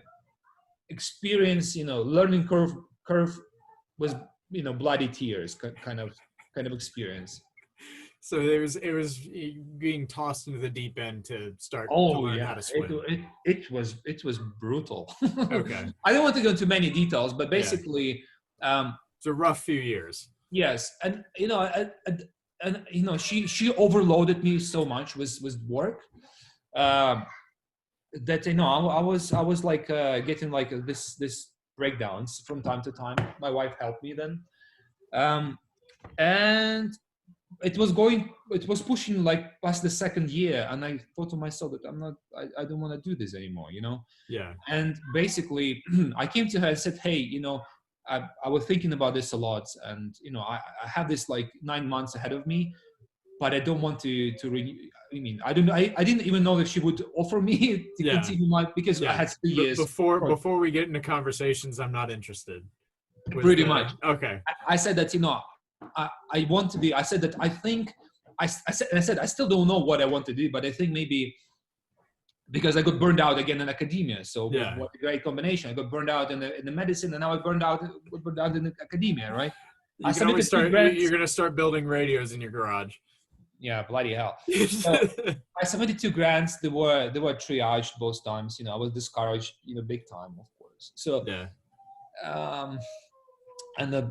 B: experience. Learning curve was bloody tears kind of experience.
C: So it was being tossed into the deep end to start to learn how to swim.
B: It was brutal.
C: Okay.
B: I don't want to go into many details, but basically,
C: it's a rough few years.
B: Yes, and she overloaded me so much with work that I was like getting like this breakdowns from time to time. My wife helped me then, and it was pushing like past the second year, and I thought to myself that I don't want to do this anymore,
C: Yeah.
B: And basically I came to her and said, hey, I was thinking about this a lot, and I have this like 9 months ahead of me, but I don't want to renew. I mean, I didn't even know that she would offer me to continue because I had 3 years.
C: Before we get into conversations, I'm not interested.
B: Pretty much.
C: Okay.
B: I said that I want to be. I said that I think I said I still don't know what I want to do, but I think maybe because I got burned out again in academia. So what a great combination! I got burned out in the medicine, and now I burned out in academia, right?
C: You're gonna start building radios in your garage.
B: Yeah, bloody hell. So I submitted 2 grants. They were triaged both times. I was discouraged, big time, of course. So and I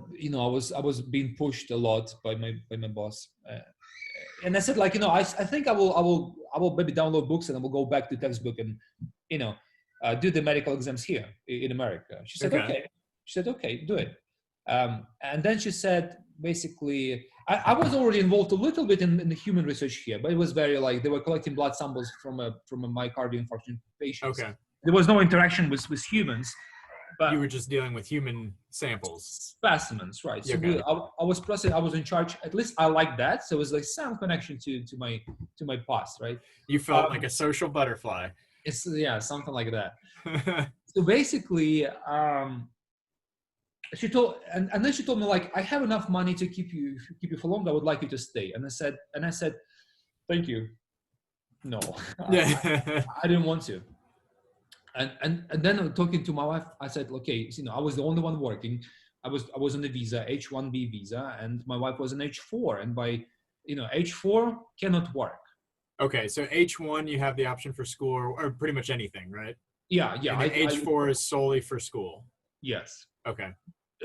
B: was being pushed a lot by my boss, and I said like I think I will maybe download books and I will go back to textbook and do the medical exams here in America. She said okay. She said okay, do it. And then she said basically I was already involved a little bit in the human research here, but it was very like they were collecting blood samples from a myocardial infarction patient.
C: Okay.
B: There was no interaction with humans. But
C: you were just dealing with human samples.
B: Specimens, right. So I was in charge, at least I like that. So it was like some connection to my past, right?
C: You felt like a social butterfly.
B: It's something like that. So basically, she told and then she told me like, I have enough money to keep you for long. I would like you to stay. And I said, thank you. No. I didn't want to. And then talking to my wife, I said, okay, I was the only one working. I was on the visa, H-1B visa, and my wife was an H-4. And by, H-4 cannot work.
C: Okay, so H-1, you have the option for school or pretty much anything, right?
B: Yeah.
C: And H-4 is solely for school.
B: Yes.
C: Okay.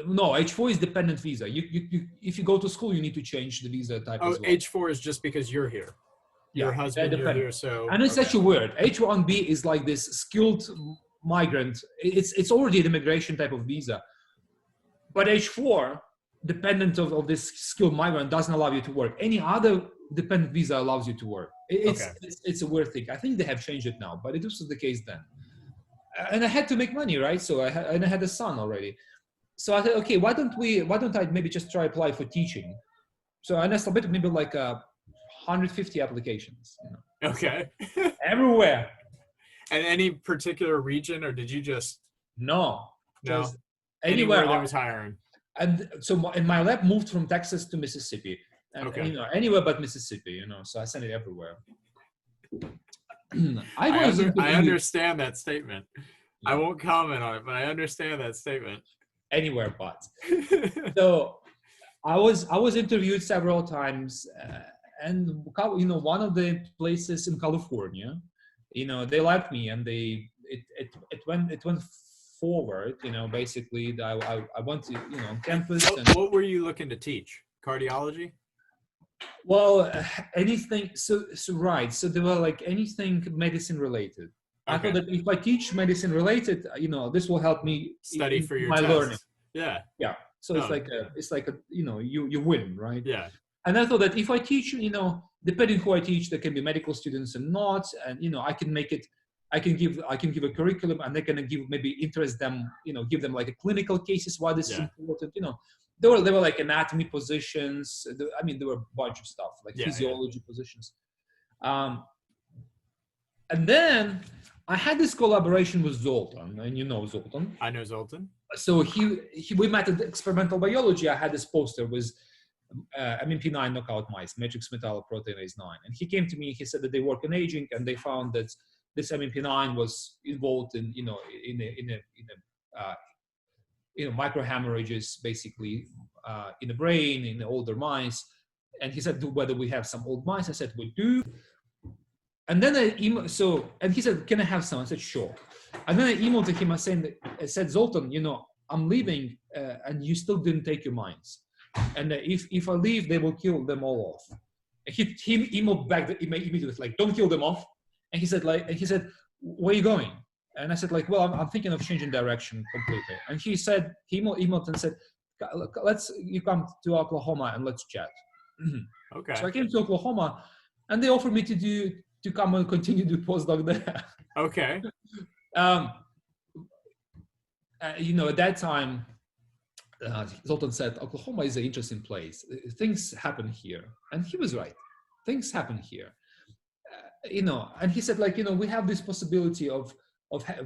B: No, H-4 is dependent visa. You if you go to school, you need to change the visa type as well.
C: H-4 is just because you're here. Your husband, you're here, so...
B: And it's actually weird. H-1B is like this skilled migrant. It's already an immigration type of visa. But H-4, dependent of this skilled migrant, doesn't allow you to work. Any other dependent visa allows you to work. It's a weird thing. I think they have changed it now, but it was the case then. And I had to make money, right? So I had a son already. So I said, okay, why don't I maybe just try apply for teaching? So I submitted maybe like 150 applications.
C: Okay.
B: Everywhere.
C: And any particular region, or did you just?
B: No.
C: Just
B: anywhere
C: that was hiring.
B: And so my lab moved from Texas to Mississippi. And anywhere but Mississippi, so I sent it everywhere.
C: I understand that statement. Yeah. I won't comment on it, but I understand that statement.
B: Anywhere but. So I was interviewed several times, one of the places in California, they liked me, and it went forward. Basically, I went to on campus.
C: What were you looking to teach? Cardiology?
B: Well, anything. So right. So they were like anything medicine related. I thought that if I teach medicine related, this will help me
C: study for your
B: my
C: test.
B: learning.
C: Yeah.
B: So it's like a you win, right?
C: Yeah.
B: And I thought that if I teach, depending who I teach, there can be medical students and not, and I can make it. I can give a curriculum, and they're gonna maybe interest them, give them like a clinical cases why this is important. There were like anatomy positions. There were a bunch of stuff like physiology positions. And then I had this collaboration with Zoltan, and Zoltan.
C: I know Zoltan.
B: So we met at experimental biology. I had this poster with MMP9 knockout mice, matrix metalloproteinase 9, and he came to me. He said that they work in aging, and they found that this MMP9 was involved in microhemorrhages, basically in the brain in the older mice. And he said, whether we have some old mice. I said, we do. And then and he said, can I have some? I said, sure. And then I emailed to him. I said, Zoltan, I'm leaving, and you still didn't take your mice. And if I leave, they will kill them all off. He emailed back immediately, like, don't kill them off. And he said, where are you going? And I said, well, I'm thinking of changing direction completely. And he emailed and said, you come to Oklahoma and let's chat.
C: Okay.
B: So I came to Oklahoma, and they offered me to come and continue to postdoc there.
C: Okay.
B: At that time, Zoltan said, Oklahoma is an interesting place. Things happen here. And he was right. Things happen here. And he said, we have this possibility of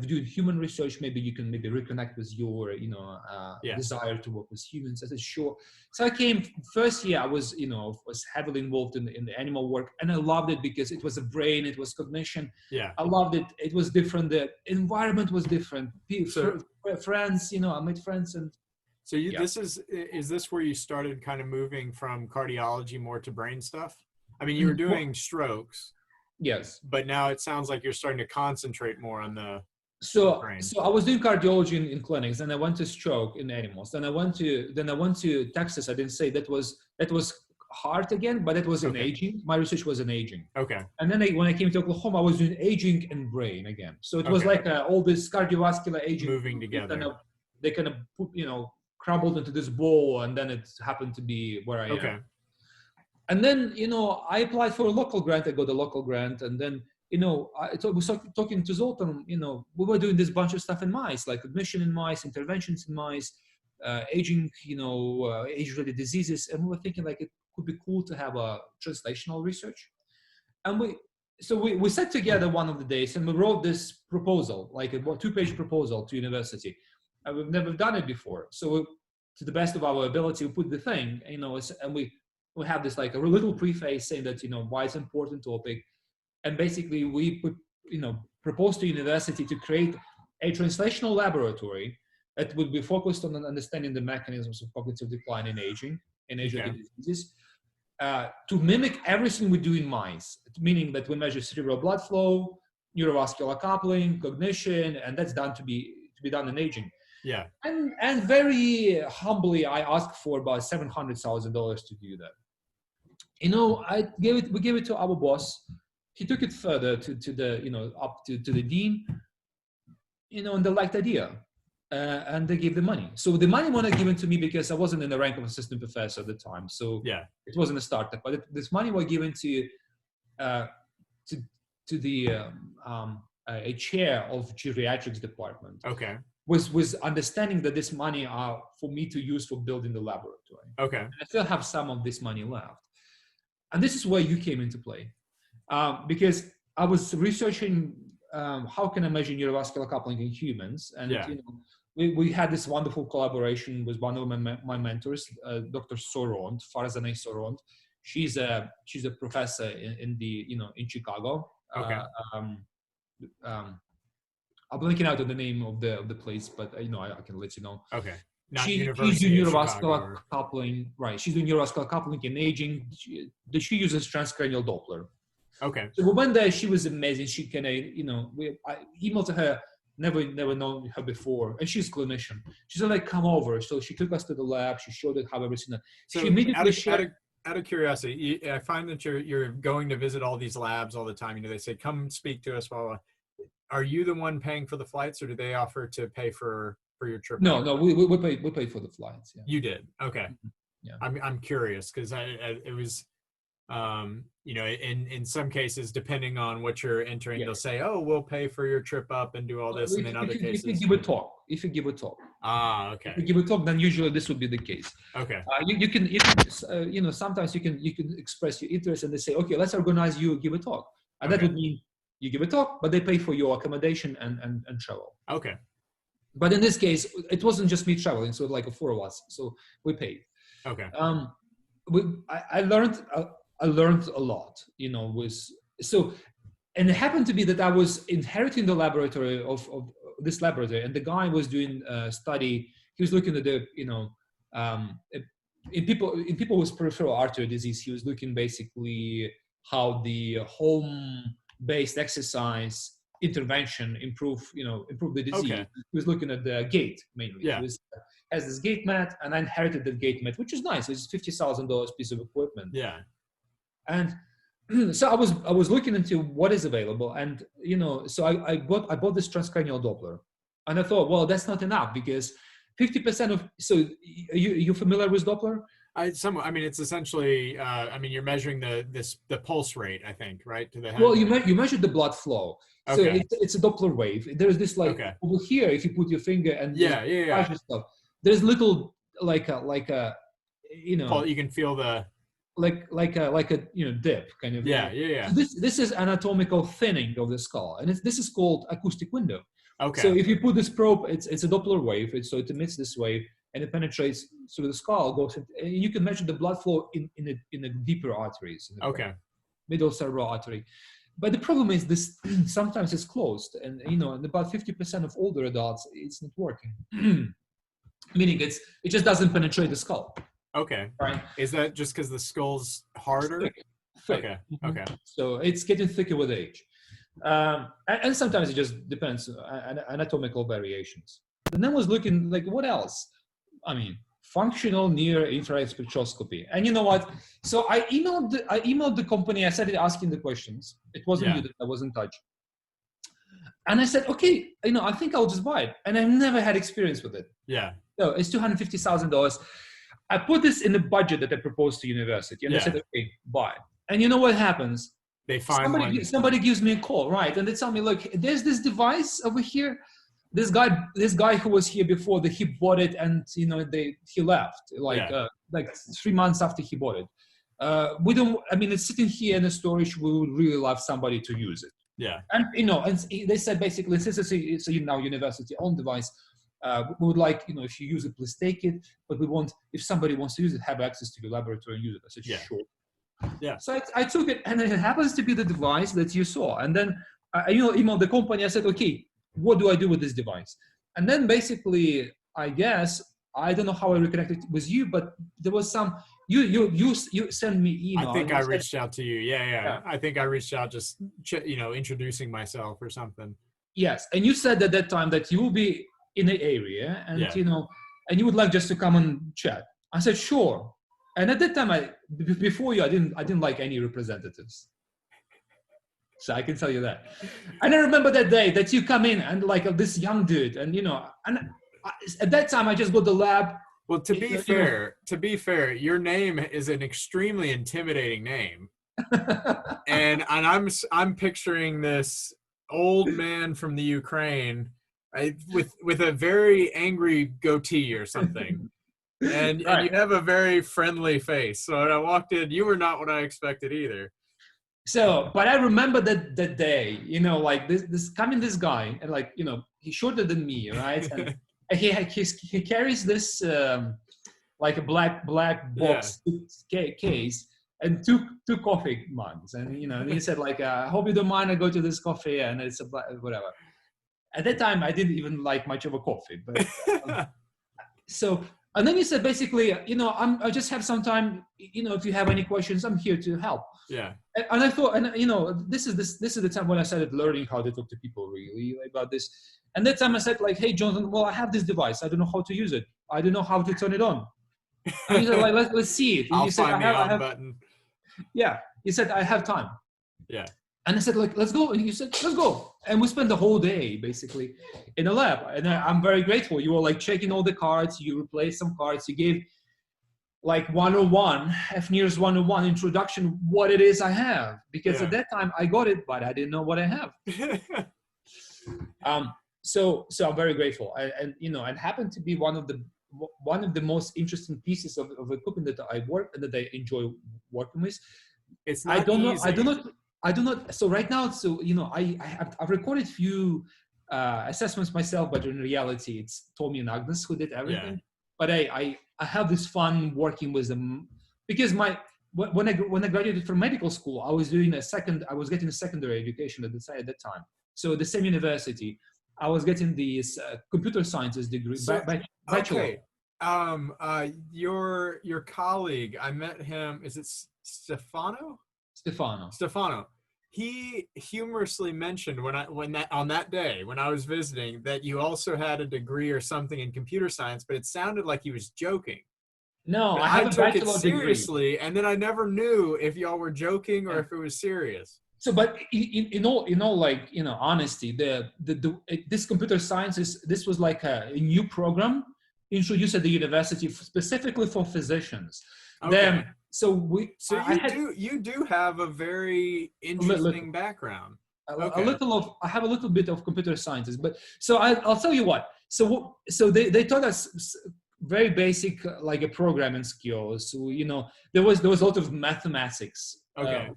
B: doing human research. Maybe you can reconnect with your, desire to work with humans. I said, sure. So I came first year. I was heavily involved in the animal work, and I loved it because it was a brain, it was cognition.
C: Yeah.
B: I loved it. It was different. The environment was different. Friends, I made friends. And
C: so is this where you started kind of moving from cardiology more to brain stuff? I mean, you were doing strokes.
B: Yes.
C: But now it sounds like you're starting to concentrate more on the brain.
B: So I was doing cardiology in clinics, and I went to stroke in animals. Then I went to Texas. I didn't say that was heart again, but it was in aging. My research was in aging.
C: Okay.
B: And then when I came to Oklahoma, I was doing aging and brain again. So it was like all this cardiovascular aging
C: moving together.
B: They kind of put, crumbled into this bowl, and then it happened to be where I am. And then, I applied for a local grant. I got a local grant. And then, I was talking to Zoltan, we were doing this bunch of stuff in mice, like admission in mice, interventions in mice, aging, age-related diseases. And we were thinking it could be cool to have a translational research. And we sat together one of the days, and we wrote this proposal, like a 2-page proposal to university. And we've never done it before. So to the best of our ability, we put the thing, and we have this like a little preface saying that, why it's an important topic. And basically we proposed to university to create a translational laboratory that would be focused on understanding the mechanisms of cognitive decline in aging and age-related diseases, to mimic everything we do in mice, meaning that we measure cerebral blood flow, neurovascular coupling, cognition, and that's to be done in aging.
C: Yeah.
B: And very humbly, I asked for about $700,000 to do that. We gave it to our boss. He took it further to the up to the dean, and they liked the idea, and they gave the money. So the money wasn't given to me because I wasn't in the rank of assistant professor at the time. So it wasn't a startup, but this money was given to the a chair of geriatrics department.
C: Okay.
B: Was understanding that this money are for me to use for building the laboratory.
C: Okay.
B: And I still have some of this money left. And this is where you came into play. Because I was researching how can I measure neurovascular coupling in humans. And we had this wonderful collaboration with one of my mentors, Dr. Sorond, Farzaneh Sorond. She's a professor in Chicago.
C: Okay.
B: I'm blanking out on the name of the place, but I can let you know.
C: Okay. not
B: she's
C: University
B: doing
C: of
B: neurovascular
C: Chicago.
B: coupling, right? She's doing neurovascular coupling in aging. She uses transcranial Doppler.
C: Okay.
B: So we went there. She was amazing. She can, I emailed to her. Never known her before, and she's a clinician. She said, like, come over. So she took us to the lab. She showed us how everything.
C: So
B: she immediately shared.
C: Out of curiosity, I find that you're going to visit all these labs all the time. They say, come speak to us. Are you the one paying for the flights, or do they offer to pay for your trip?
B: No, we paid for the flights. Yeah.
C: You did. Okay.
B: Yeah.
C: I'm curious because it was, in some cases, depending on what you're entering, they'll say, oh, we'll pay for your trip up and do all this. And in other cases,
B: if you give a talk.
C: Okay.
B: If you give a talk, then usually this would be the case.
C: Okay.
B: You can sometimes you can express your interest, and they say, okay, let's organize you give a talk, and that would mean you give a talk, but they pay for your accommodation and travel.
C: Okay.
B: But in this case, it wasn't just me traveling, so like 4 of us, so we paid.
C: Okay.
B: I learned a lot, and it happened to be that I was inheriting the laboratory of this laboratory, and the guy was doing a study. He was looking at the, in people with peripheral artery disease. He was looking basically how the home-based exercise intervention improve the disease.
C: Okay.
B: He was looking at the gait mainly.
C: Yeah.
B: He has this gait mat, and I inherited the gait mat, which is nice. It's $50,000 piece of equipment.
C: Yeah.
B: And so I was looking into what is available, and so I bought this transcranial Doppler, and I thought, well, that's not enough because 50% of you familiar with Doppler?
C: It's essentially you're measuring the pulse rate, I think, right? To the head.
B: Well, you measure the blood flow. So
C: Okay.
B: it's a Doppler wave. There's this over here, if you put your finger and yourself, there's little like a
C: you can feel the
B: like a dip kind of.
C: Yeah.
B: So this is anatomical thinning of the skull, and this is called acoustic window.
C: Okay.
B: So if you put this probe, it's a Doppler wave. So it emits this wave, and it penetrates through the skull. And you can measure the blood flow in the deeper arteries.
C: Okay.
B: Middle cerebral artery. But the problem is this sometimes it's closed, and about 50% of older adults it's not working. Meaning it just doesn't penetrate the skull.
C: Okay.
B: Right.
C: Is that just because the skull's harder?
B: Thick.
C: Okay.
B: Mm-hmm.
C: Okay.
B: So it's getting thicker with age. And sometimes it just depends on anatomical variations. And then was looking like, what else? Functional near infrared spectroscopy. And you know what? So I emailed the company. I started asking the questions. It wasn't you that I was in touch. And I said, okay, I think I'll just buy it. And I've never had experience with it.
C: Yeah.
B: So it's $250,000. I put this in the budget that I proposed to university, and they said, okay, buy it. And you know what happens?
C: They find
B: somebody gives me a call, right? And they tell me, look, there's this device over here. This guy who was here before, that he bought it, and he left like 3 months after he bought it. It's sitting here in the storage. We would really love somebody to use it.
C: Yeah.
B: And and they said basically, since it's a university-owned device, we would like, if you use it, please take it. But we want, if somebody wants to use it, have access to your laboratory and use it. I said, sure.
C: Yeah.
B: So I took it, and it happens to be the device that you saw. And then I emailed the company. I said, okay, what do I do with this device? And then basically, I guess, I don't know how I reconnected with you, but there was some, you sent me email.
C: I think I reached out to you. Yeah. I think I reached out just, introducing myself or something.
B: Yes. And you said at that time that you will be in the area, and and you would like just to come and chat. I said, sure. And at that time, before you, I didn't like any representatives. So I can tell you that. And I remember that day that you come in and like this young dude, and at that time I just got the lab.
C: Well, to be fair, your name is an extremely intimidating name, and I'm picturing this old man from the Ukraine, with a very angry goatee or something. And you have a very friendly face. So when I walked in, you were not what I expected either.
B: So, but I remember that day, like this guy, and he's shorter than me, right? And he carries this like a black box case and two coffee mugs, and and he said like, I hope you don't mind, I go to this coffee, and it's whatever. At that time, I didn't even like much of a coffee, but So, and then he said, basically, I just have some time, if you have any questions, I'm here to help.
C: Yeah.
B: And I thought, and this is the time when I started learning how to talk to people really about this. And that time I said like, hey, Jonathan, well, I have this device. I don't know how to use it. I don't know how to turn it on. And he said, like, let's see it. And
C: I'll
B: he said,
C: find the on button.
B: Yeah. He said, I have time.
C: Yeah.
B: And I said, like, let's go. And he said, let's go. And we spent the whole day basically in a lab. And I'm very grateful. You were like checking all the cards. You replaced some cards. You gave like 101, FNIRS 101 introduction, what it is I have. Because at that time I got it, but I didn't know what I have. So I'm very grateful. And happened to be one of the most interesting pieces of equipment that I work and that I enjoy working with.
C: It's not easy.
B: I do not. So right now, I've recorded few assessments myself, but in reality, it's Tommy and Agnes who did everything. Yeah. But I have this fun working with them because when I graduated from medical school, I was getting a secondary education at that time. So the same university, I was getting this computer sciences degree.
C: Okay. Your colleague, I met him. Is it Stefano? Stefano. He humorously mentioned on that day when I was visiting that you also had a degree or something in computer science, but it sounded like he was joking.
B: No, I took it
C: seriously,
B: degree.
C: and then I never knew if y'all were joking or if it was serious.
B: So, but in all honesty, this computer science this was like a new program introduced at the university specifically for physicians.
C: Okay.
B: Then,
C: you do have a very interesting background.
B: I have a little bit of computer sciences, but so I'll tell you what. So they taught us very basic like a programming skills. So, there was a lot of mathematics.
C: Okay.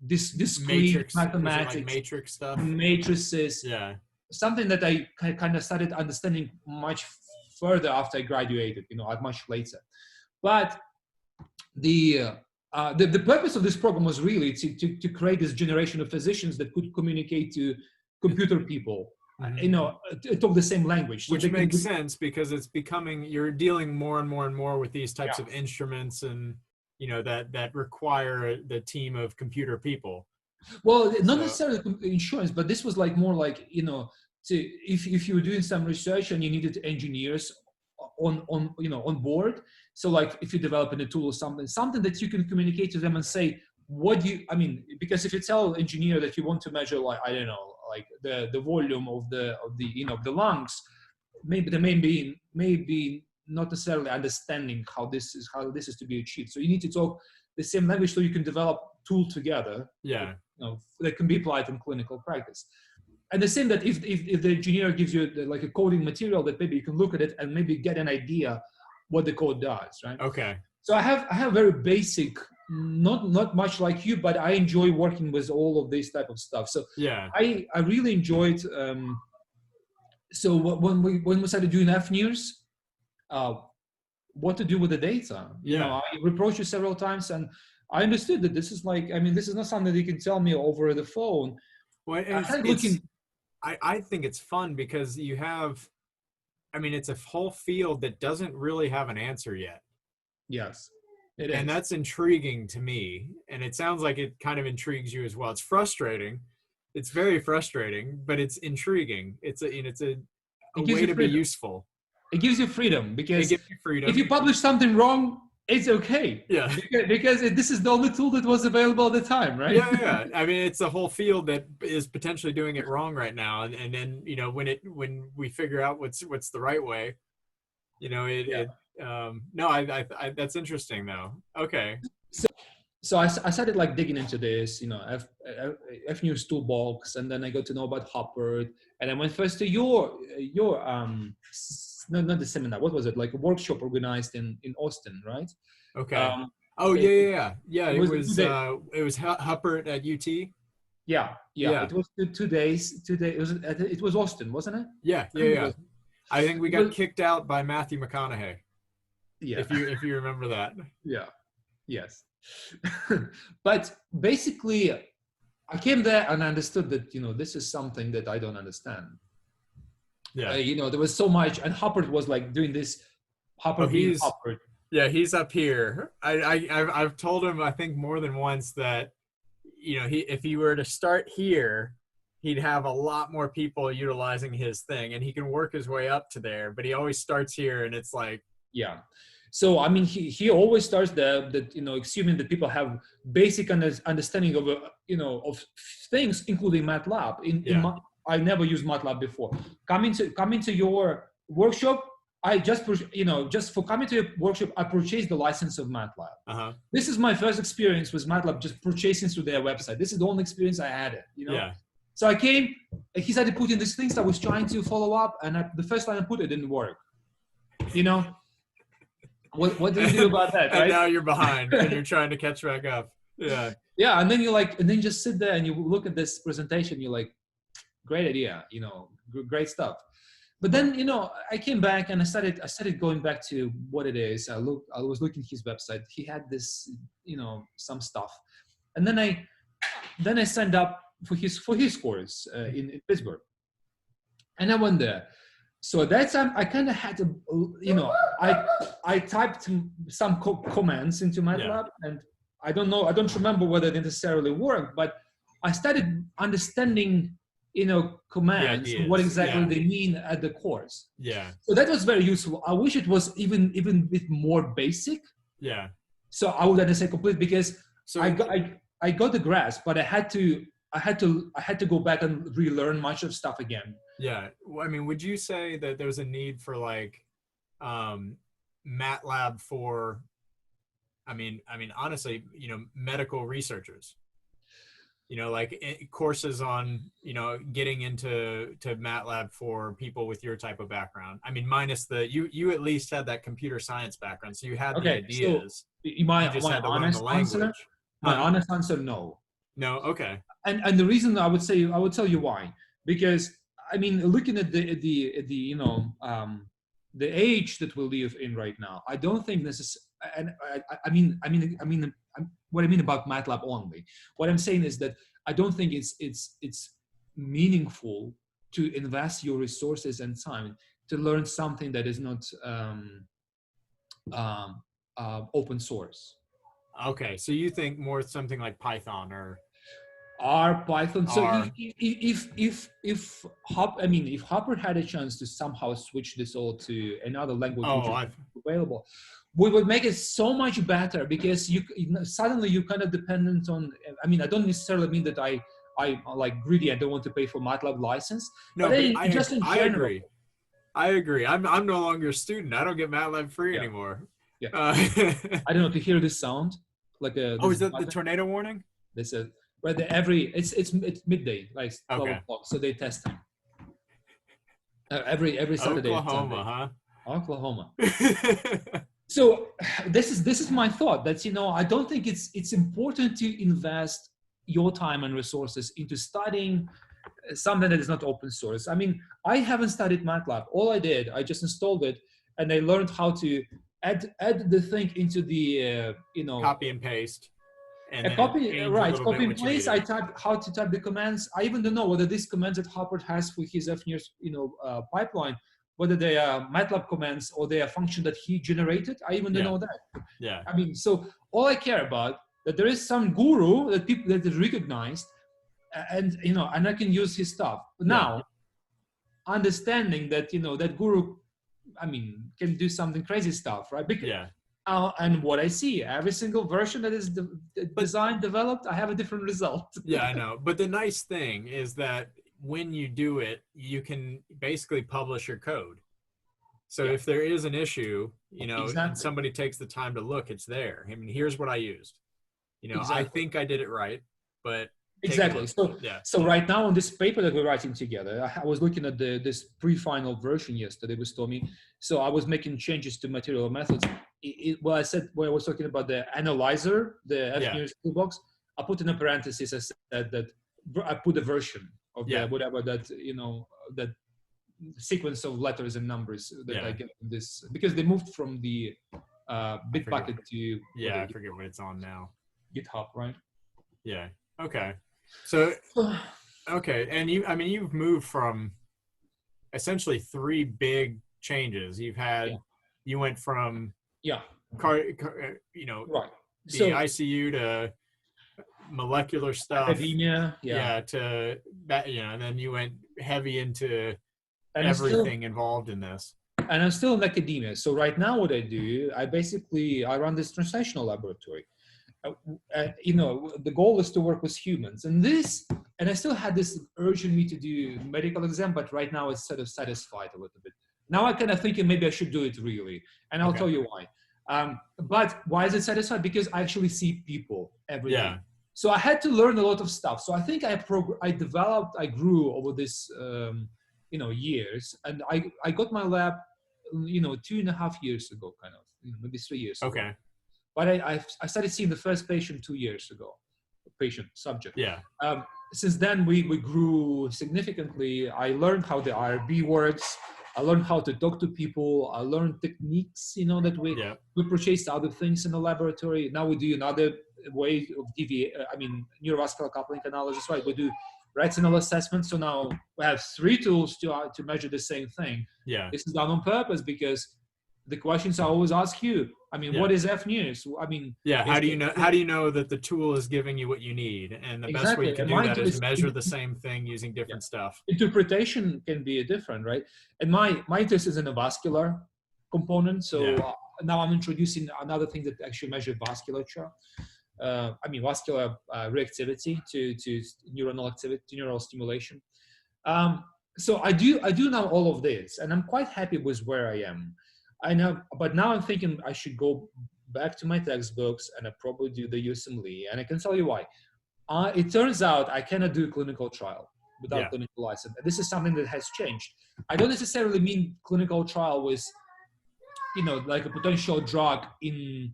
B: Discrete
C: matrix,
B: mathematics,
C: like matrix stuff,
B: matrices.
C: Yeah.
B: Something that I kind of started understanding much further after I graduated, much later. But the purpose of this program was really to create this generation of physicians that could communicate to computer people, talk the same language.
C: Which makes sense because it's becoming, you're dealing more and more and more with these types of instruments and, that require the team of computer people.
B: Well, not necessarily insurance, but this was like more like, if you were doing some research and you needed engineers on board. So like if you're developing a tool or something that you can communicate to them and say, because if you tell engineer that you want to measure like, I don't know, like the volume of the lungs, maybe they may be not necessarily understanding how this is to be achieved. So you need to talk the same language so you can develop tool together.
C: Yeah.
B: That can be applied in clinical practice. And the same that if the engineer gives you like a coding material that maybe you can look at it and maybe get an idea what the code does, right?
C: Okay.
B: So I have very basic, not much like you, but I enjoy working with all of this type of stuff. So
C: yeah,
B: I really enjoyed. So when we started doing FNIRS, what to do with the data? I approached you several times, and I understood that this is like, this is not something that you can tell me over the phone.
C: Well, I think it's fun because you have, it's a whole field that doesn't really have an answer yet.
B: Yes,
C: it is. And that's intriguing to me. And it sounds like it kind of intrigues you as well. It's frustrating. It's very frustrating, but it's intriguing. It's a way to be useful.
B: It gives you freedom because
C: it gives you freedom.
B: If you publish something wrong, it's okay.
C: Yeah.
B: Because this is the only tool that was available at the time, right?
C: Yeah. It's a whole field that is potentially doing it wrong right now. And then, when we figure out what's the right way, that's interesting though. Okay.
B: So I started like digging into this, FNIRS toolbox, and then I got to know about Hopper, and I went first to your not the seminar. What was it? Like a workshop organized in Austin, right?
C: Okay. Yeah. It was Huppert at UT.
B: Yeah. It was 2 days. It was Austin, wasn't it?
C: Yeah. I think we got kicked out by Matthew McConaughey.
B: Yeah.
C: If you remember that.
B: Yeah. Yes. But basically, I came there and I understood that this is something that I don't understand.
C: Yeah.
B: There was so much, and Hubbard was like doing this. Hubbard being Hubbard.
C: Yeah, he's up here. I've told him, I think more than once, that if he were to start here, he'd have a lot more people utilizing his thing, and he can work his way up to there. But he always starts here, and it's like,
B: yeah. So I mean, he always starts that assuming that people have basic understanding of of things, including Matlab. I never used Matlab before. Coming to your workshop, I just for coming to your workshop, I purchased the license of Matlab.
C: Uh-huh.
B: This is my first experience with Matlab, just purchasing through their website. This is the only experience I had it.
C: Yeah.
B: So I came, he started putting these things I was trying to follow up, and the first time I put it didn't work. What do you do about that? Right?
C: And now you're behind, and you're trying to catch back up. Yeah.
B: Yeah, and then you just sit there and you look at this presentation. You're like, great idea, great stuff. But then I came back and I started going back to what it is. I was looking at his website. He had this some stuff, and then I signed up for his course in Pittsburgh, and I went there. So at that time, I kind of had to, I typed some commands into Matlab, and I don't remember whether they necessarily worked, but I started understanding, commands, what exactly they mean at the course.
C: Yeah.
B: So that was very useful. I wish it was even a bit more basic.
C: Yeah.
B: So I would understand completely, because I got the grasp, but I had to go back and relearn much of stuff again.
C: Yeah. I mean, would you say that there's a need for like Matlab for, I mean, honestly, medical researchers, like courses on, getting into Matlab for people with your type of background? I mean, minus you at least had that computer science background, so you had the ideas.
B: So my honest answer, no.
C: No. Okay.
B: And the reason I would tell you why, because I mean, looking at the age that we live in right now, I don't think this is, and I mean what I mean about Matlab only. What I'm saying is that I don't think it's meaningful to invest your resources and time to learn something that is not open source.
C: Okay, so you think more something like Python or
B: Python. So if Hopper had a chance to somehow switch this all to another language available, we would make it so much better, because suddenly you're kind of dependent on. I mean, I don't necessarily mean that I like greedy. I don't want to pay for Matlab license.
C: No, but I agree. I'm no longer a student. I don't get Matlab free anymore.
B: Yeah. I don't know, to hear this sound like a.
C: Oh, is that the tornado warning?
B: This is. Right, it's midday, like 12 o'clock, so they test them every Saturday.
C: Oklahoma, huh?
B: Oklahoma. So this is my thought, that I don't think it's important to invest your time and resources into studying something that is not open source. I mean, I haven't studied Matlab. All I did, I just installed it, and I learned how to add the thing into the
C: copy and paste. And
B: copy and paste. I type how to type the commands. I even don't know whether these commands that Hubbard has for his FNIRS, pipeline, whether they are Matlab commands or they are function that he generated. I even don't know that.
C: Yeah.
B: I mean, so all I care about that there is some guru that is recognized, and and I can use his stuff. But now, understanding that that guru, I mean, can do something crazy stuff, right? Because, and what I see, every single version that is designed, developed, I have a different result.
C: Yeah, I know. But the nice thing is that when you do it, you can basically publish your code. So if there is an issue, and somebody takes the time to look, it's there. I mean, here's what I used. I think I did it right, but
B: exactly. So right now on this paper that we're writing together, I was looking at this pre-final version yesterday with Tommy. So I was making changes to material methods. When I was talking about the analyzer, the FNIRS toolbox, I put in a parenthesis. I said that I put the version of whatever that that sequence of letters and numbers that I get from this, because they moved from the Bitbucket to
C: I forget what it's on now.
B: GitHub, right?
C: Yeah. Okay. So and you've moved from essentially 3 big changes. You've had, you went from
B: Yeah.
C: you know,
B: Right.
C: the
B: So
C: ICU to molecular stuff.
B: academia.
C: To that, you know, and then you went heavy into
B: And
C: everything involved in this.
B: And I'm still in academia. So right now what I do, I run this translational laboratory. You know, the goal is to work with humans. And I still had this urge in me to do medical exam, but right now it's sort of satisfied a little bit. Now I kind of thinking maybe I should do it really. And I'll tell you why. But why is it satisfied? Because I actually see people every day. So I had to learn a lot of stuff. So I think I grew over this, you know, years. And I got my lab, you know, 2.5 years ago, kind of, you know, maybe 3 years ago.
C: Okay.
B: But I started seeing the first patient 2 years ago, subject.
C: Yeah.
B: Since then, we grew significantly. I learned how the IRB works. I learned how to talk to people. I learned techniques, you know, that we purchased other things in the laboratory. Now we do another way of neurovascular coupling analysis, right? We do retinal assessment. So now we have 3 tools to measure the same thing.
C: Yeah.
B: This is done on purpose because the questions I always ask you, I mean, what is F news? I mean,
C: how do you know that the tool is giving you what you need? And the best way you can do that is measure the same thing using different stuff.
B: Interpretation can be different, right? And my interest is in the vascular component. So now I'm introducing another thing that actually measures vasculature. Vascular reactivity to neuronal activity, to neural stimulation. So I do now all of this, and I'm quite happy with where I am. I know, but now I'm thinking I should go back to my textbooks and I probably do the USMLE, and I can tell you why. It turns out I cannot do a clinical trial without clinical license. This is something that has changed. I don't necessarily mean clinical trial with, you know, like a potential drug in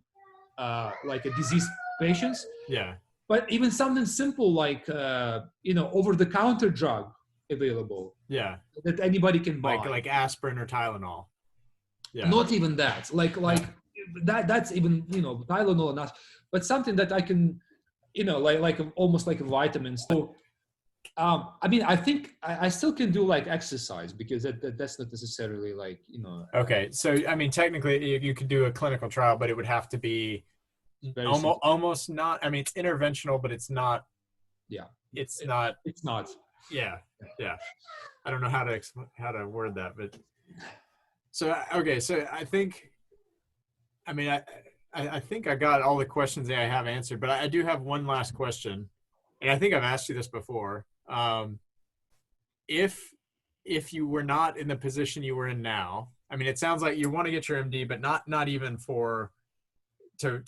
B: like a diseased patients.
C: Yeah.
B: But even something simple like, you know, over-the-counter drug available.
C: Yeah.
B: That anybody can buy.
C: Like aspirin or Tylenol. Yeah.
B: Not even that. Like that's even, you know, Tylenol enough, but something that I can, you know, like almost like a vitamin. So, I think I still can do like exercise because that's not necessarily like, you know.
C: Okay. So, I mean, technically you could do a clinical trial, but it would have to be almost not, I mean, it's interventional, but it's not. Yeah. It's not. Yeah. Yeah. I don't know how to word that, but. So, okay, so I think I got all the questions that I have answered, but I do have one last question, and I think I've asked you this before. If you were not in the position you were in now, I mean, it sounds like you want to get your MD, but not even to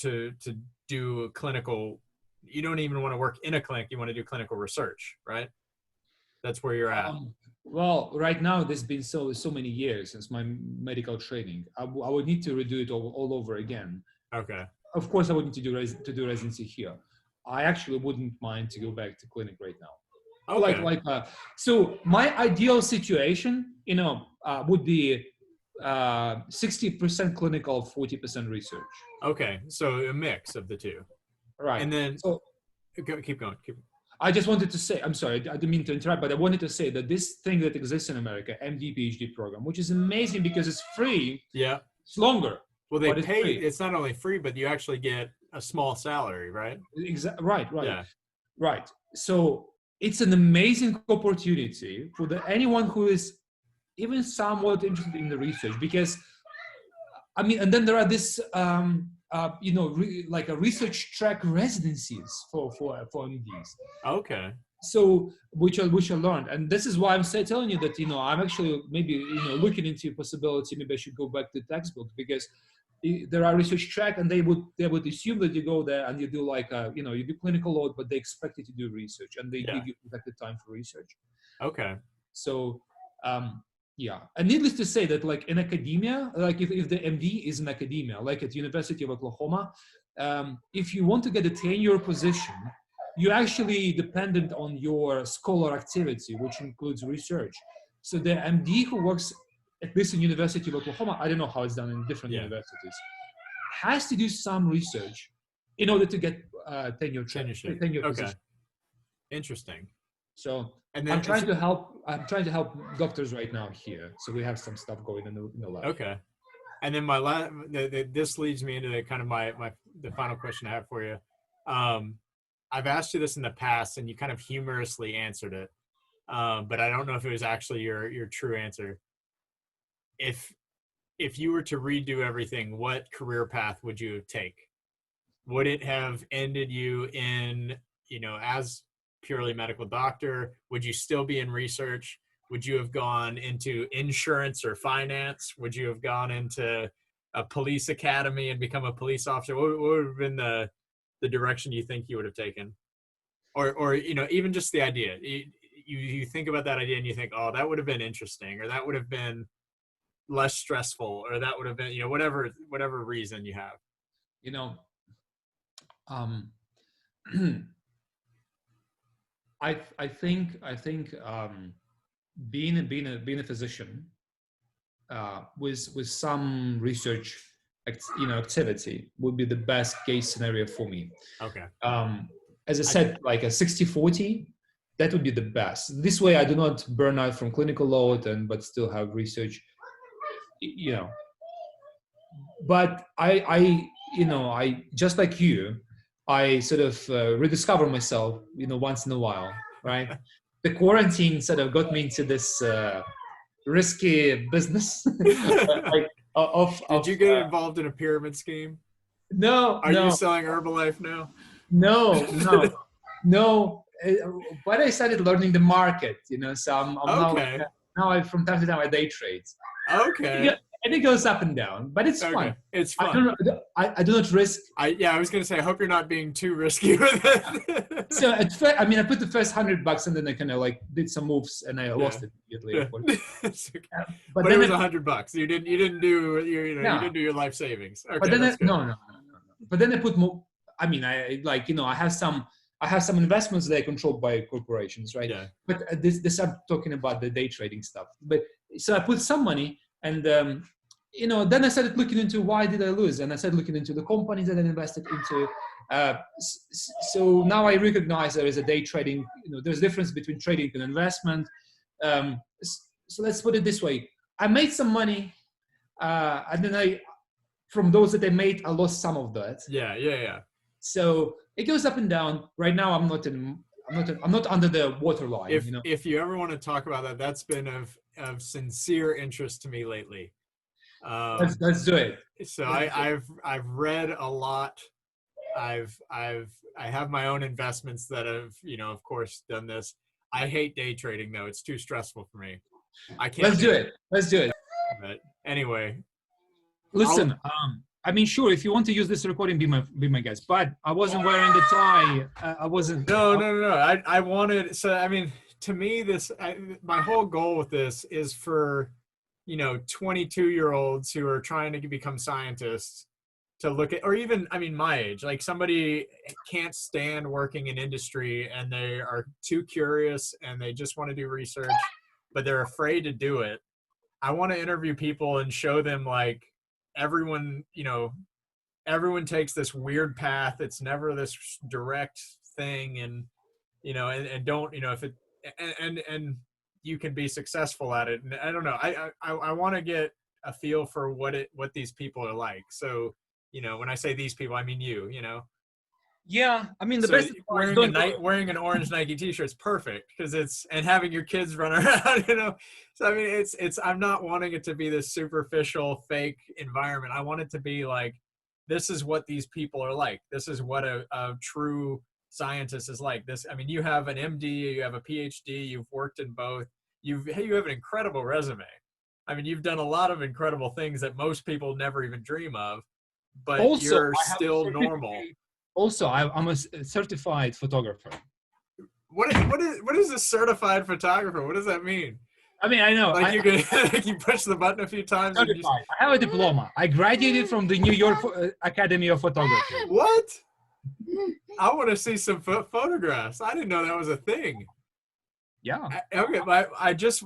C: do a clinical. You don't even want to work in a clinic. You want to do clinical research, right? That's where you're at.
B: Well, right now, there's been so many years since my medical training. I would need to redo it all over again.
C: Okay.
B: Of course, I would need to do residency here. I actually wouldn't mind to go back to clinic right now. Okay. So my ideal situation, you know, would be 60% clinical, 40% research.
C: Okay, so a mix of the two.
B: Right.
C: And then keep going.
B: I just wanted to say, I'm sorry, I didn't mean to interrupt, but I wanted to say that this thing that exists in America, MD, PhD program, which is amazing because it's free.
C: Yeah.
B: It's longer.
C: Well, they pay, it's not only free, but you actually get a small salary, right?
B: Right.
C: Yeah.
B: Right. So it's an amazing opportunity for anyone who is even somewhat interested in the research because, I mean, and then there are this, you know, like a research track residencies for MDs.
C: Okay.
B: So which I learned, and this is why I'm telling you that, you know, I'm actually maybe, you know, looking into possibility. Maybe I should go back to textbook because there are research track, and they would assume that you go there and you do like you know, you do clinical load, but they expect you to do research, and they give you protected time for research. Okay. So yeah, and needless to say that like in academia, like if the MD is in academia, like at University of Oklahoma, if you want to get a tenure position, you're actually dependent on your scholar activity, which includes research. So the MD who works at least in University of Oklahoma, I don't know how it's done in different universities, has to do some research in order to get tenure.
C: Okay. Interesting.
B: So
C: And then
B: I'm trying to help doctors right now here. So we have some stuff going in the lab.
C: Okay. And then this leads me into the kind of the final question I have for you. I've asked you this in the past, and you kind of humorously answered it, but I don't know if it was actually your true answer. If you were to redo everything, what career path would you take? Would it have ended you in, as purely medical doctor? Would you still be in research? Would you have gone into insurance or finance? Would you have gone into a police academy and become a police officer? What would have been the direction you think you would have taken? Or even just the idea. You think about that idea and you think, oh, that would have been interesting, or that would have been less stressful, or that would have been, whatever reason you have.
B: I think being a physician with some research activity would be the best case scenario for me.
C: Okay.
B: As I said, like a 60-40, that would be the best. This way I do not burn out from clinical load but still have research, but I just like you, I sort of rediscover myself, once in a while, right? The quarantine sort of got me into this risky business.
C: Did you get involved in a pyramid scheme?
B: No.
C: Are you selling Herbalife now?
B: No. But I started learning the market, so I'm
C: okay.
B: now from time to time I day trade.
C: Okay.
B: And it goes up and down, but it's fun.
C: It's fun.
B: I do not risk.
C: I was going to say, I hope you're not being too risky with it.
B: So at first, I put the first $100 and then I kind of did some moves and I lost it immediately.
C: Okay. But then it was $100. You didn't do you didn't do your life savings. Okay,
B: but then no. But then I put more. I have some investments that are controlled by corporations, right?
C: Yeah.
B: But this I'm talking about the day trading stuff. But so I put some money. And, then I started looking into why did I lose? And I started looking into the companies that I invested into. So now I recognize there is a day trading, there's a difference between trading and investment. So let's put it this way. I made some money. And then from those that I made, I lost some of that.
C: Yeah.
B: So it goes up and down. Right now, I'm not under the waterline.
C: If you ever want to talk about that, that's been of sincere interest to me lately.
B: Let's do it.
C: So I've read a lot. I have my own investments that have of course done this. I hate day trading though; it's too stressful for me. I can't.
B: Let's do it.
C: But anyway,
B: listen. Sure, if you want to use this recording, be my guest. But I wasn't wearing the tie. I wasn't.
C: No. I wanted. So to me, my whole goal with this is for 22-year-olds who are trying to become scientists to look at, or even my age, like somebody can't stand working in industry and they are too curious and they just want to do research, but they're afraid to do it. I want to interview people and show them like everyone takes this weird path. It's never this direct thing, and and don't if it and you can be successful at it. And I don't know. I want to get a feel for what these people are like. So when I say these people, I mean you.
B: Yeah, the best
C: wearing an orange Nike T-shirt is perfect because and having your kids run around. So it's I'm not wanting it to be this superficial fake environment. I want it to be like, this is what these people are like. This is what a true scientist is like. This, you have an MD, you have a Ph.D, you've worked in both. You have an incredible resume. You've done a lot of incredible things that most people never even dream of, but also, you're still normal.
B: Also, I'm a certified photographer.
C: What is a certified photographer? What does that mean?
B: I know.
C: Like you can you push the button a few times. And
B: I have a diploma. I graduated from the New York Academy of Photography.
C: What? I want to see some photographs. I didn't know that was a thing.
B: Yeah.
C: Okay.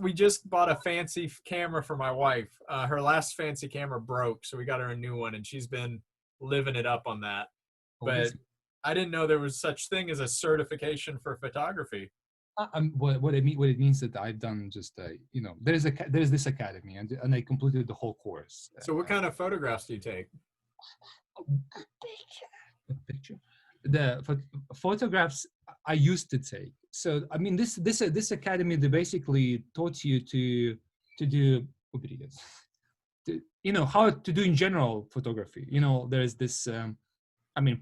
C: We just bought a fancy camera for my wife. Her last fancy camera broke, so we got her a new one, and she's been living it up on that. But I didn't know there was such thing as a certification for photography.
B: What it means that I've done just there's this academy and I completed the whole course.
C: So what kind of photographs do you take?
B: Picture. The photographs I used to take. So I mean, this academy, they basically taught you to do videos, how to do in general photography. There's this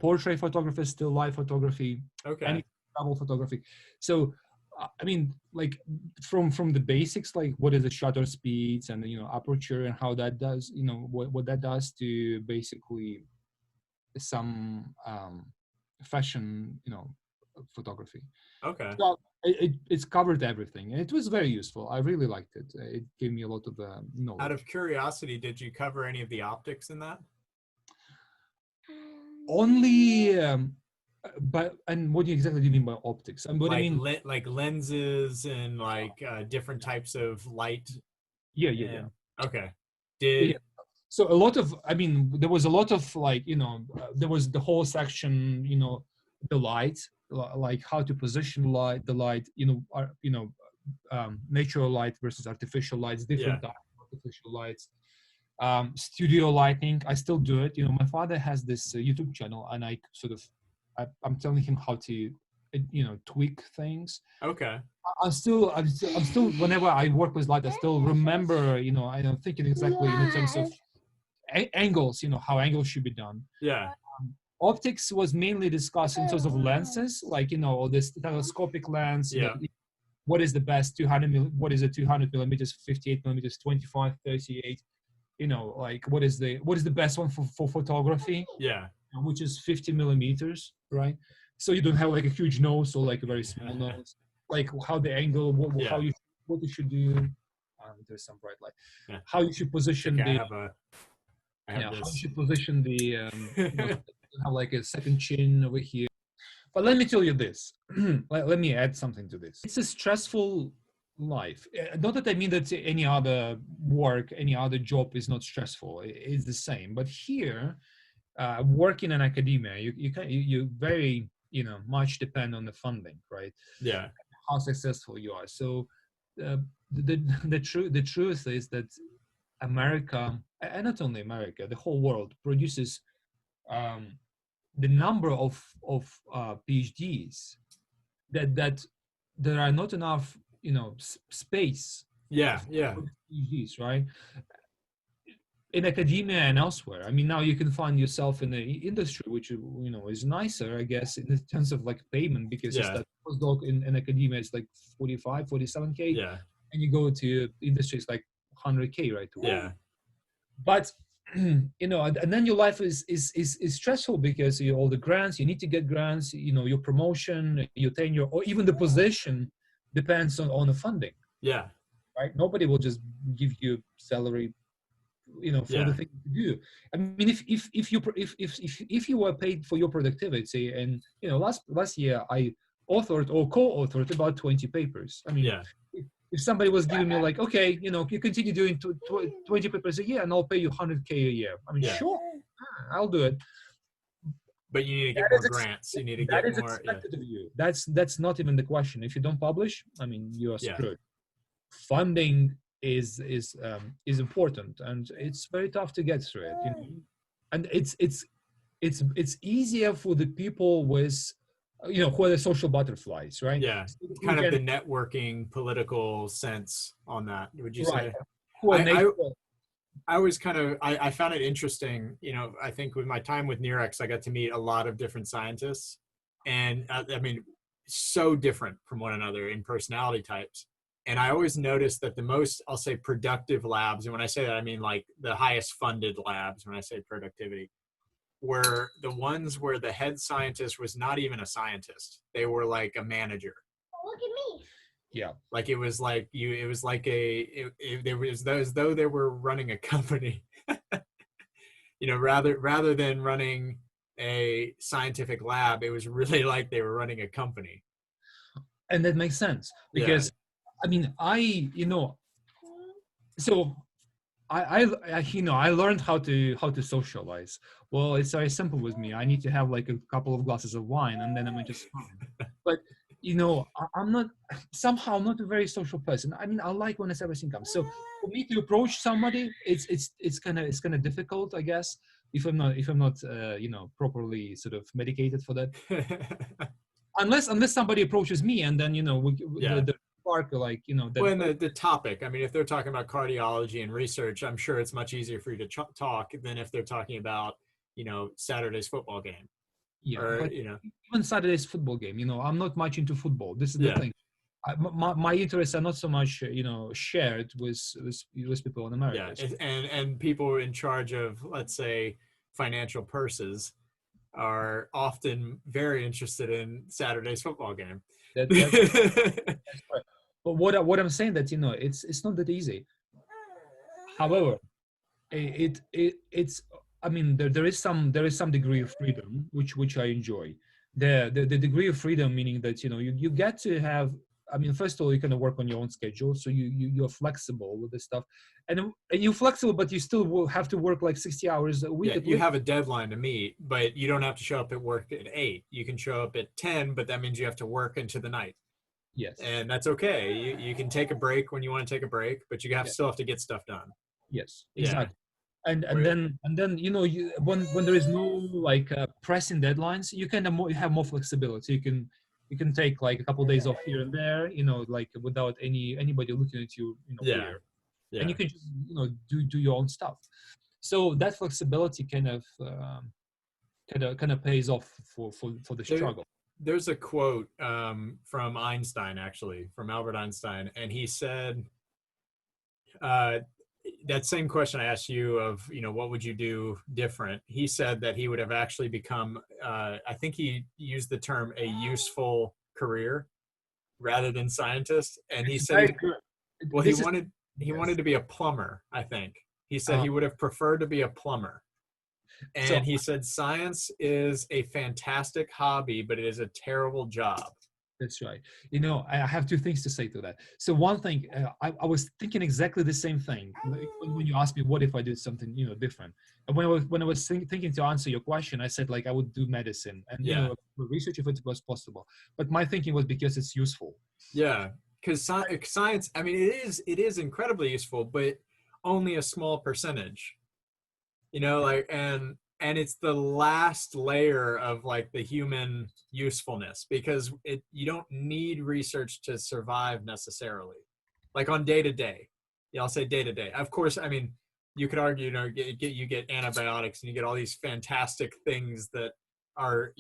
B: portrait photography, still life photography,
C: Okay.
B: travel photography. So I mean, like from the basics, like what is the shutter speeds and aperture and how that does, what that does to basically some fashion, photography.
C: Okay.
B: So it's covered everything, and it was very useful. I really liked it. It gave me a lot of knowledge.
C: Out of curiosity, did you cover any of the optics in that?
B: Only, and what exactly do you mean by optics? And what
C: like
B: I mean,
C: like lenses and like different types of light.
B: Yeah.
C: Okay. Did
B: So a lot of, there was a lot of like, there was the whole section, the light, like how to position the light, natural light versus artificial lights, different types of artificial lights, studio lighting. I still do it. My father has this YouTube channel, and I sort of, I'm telling him how to, tweak things.
C: Okay.
B: I'm still, whenever I work with light, I still remember, I'm thinking exactly in terms of angles, how angles should be done.
C: Yeah.
B: Optics was mainly discussed in terms of lenses, like, this telescopic lens.
C: Yeah.
B: What is the best 200 millimeters, 58 millimeters, 25, 38, like what is the best one for photography?
C: Yeah.
B: Which is 50 millimeters, right? So you don't have like a huge nose or like a very small nose, like how the angle, what you should do. There's some bright light. Yeah. How you should position
C: how you
B: should position the have like a second chin over here. But let me tell you this. Let me add something to this. It's a stressful life. Not that I mean that any other work, any other job is not stressful. It's the same. But here, working in academia, you very much depend on the funding, right?
C: Yeah.
B: How successful you are. So the truth is that America, and not only America, the whole world produces the number of PhDs that there are not enough space.
C: Yeah.
B: PhDs, right? In academia and elsewhere. Now you can find yourself in the industry, which is nicer, I guess, in terms of like payment, because it's that postdoc in academia is like 45, 47K.
C: Yeah.
B: And you go to industry, it's like 100K, right?
C: Yeah.
B: But and then your life is stressful because all the grants, you need to get grants, your promotion, your tenure, or even the position depends on the funding.
C: Yeah.
B: Right. Nobody will just give you salary, for the thing you do. If you were paid for your productivity, and last year I authored or co-authored about 20 papers. If somebody was giving me like, okay, you continue doing 20 papers a year and I'll pay you 100K a year. Sure, I'll do it.
C: But you need to get more grants. You need to get more.
B: Expected of you. That's not even the question. If you don't publish, you are screwed. Funding is important, and it's very tough to get through it. And it's easier for the people with who are the social butterflies, right?
C: Yeah, kind of the networking political sense on that, would you say? I was I found it interesting, I think with my time with Nerex, I got to meet a lot of different scientists, and so different from one another in personality types. And I always noticed that the most, I'll say, productive labs, and when I say that, I mean like the highest funded labs, when I say productivity, were the ones where the head scientist was not even a scientist. They were like a manager.
D: Oh, look at me.
C: Yeah. Like it was like as though they were running a company, rather than running a scientific lab, it was really like they were running a company.
B: And that makes sense because, I learned how to socialize. Well, it's very simple with me. I need to have like a couple of glasses of wine and then I'm just fine. But I'm not somehow not a very social person. I mean, I like when everything comes. So for me to approach somebody, it's kind of difficult, I guess, if I'm not properly sort of medicated for that. Unless somebody approaches me, and then the spark, like
C: well, and the topic. I mean, if they're talking about cardiology and research, I'm sure it's much easier for you to talk than if they're talking about Saturday's football game.
B: Yeah,
C: or,
B: but even Saturday's football game, I'm not much into football. This is the thing. My interests are not so much shared with people in America.
C: Yeah, and people in charge of, let's say, financial purses are often very interested in Saturday's football game.
B: That's right. But what I'm saying that it's not that easy. However, it's I mean there is some degree of freedom which I enjoy. The degree of freedom, meaning that you get to have. I mean, first of all, you can work on your own schedule, so you're flexible with this stuff, and you're flexible, but you still will have to work like 60 hours a week.
C: Yeah, you have a deadline to meet, but you don't have to show up at work at 8. You can show up at 10, but that means you have to work into the night.
B: Yes,
C: and that's okay. You can take a break when you want to take a break, but you still have to get stuff done.
B: Yes, exactly. And then when there is no like pressing deadlines, you have more flexibility. You can take like a couple of days off here and there, like without anybody looking at you, weird. And you can just do your own stuff. So that flexibility kind of pays off for the struggle.
C: There's a quote from Einstein, actually, from Albert Einstein, and he said that same question I asked you of, what would you do different? He said that he would have actually become, I think he used the term a useful career rather than scientist. And he said, he wanted to be a plumber, I think. He said he would have preferred to be a plumber. And he said, science is a fantastic hobby, but it is a terrible job.
B: That's right. I have two things to say to that. So one thing, I was thinking exactly the same thing when you asked me, what if I did something, different? And when I was thinking to answer your question, I said, like, I would do medicine and research if it was possible. But my thinking was because it's useful.
C: Yeah, because science, I mean, it is incredibly useful, but only a small percentage. And it's the last layer of like the human usefulness, because you don't need research to survive necessarily. Like on day to day, I'll say day to day. Of course, I mean, you could argue, you get antibiotics and you get all these fantastic things that are,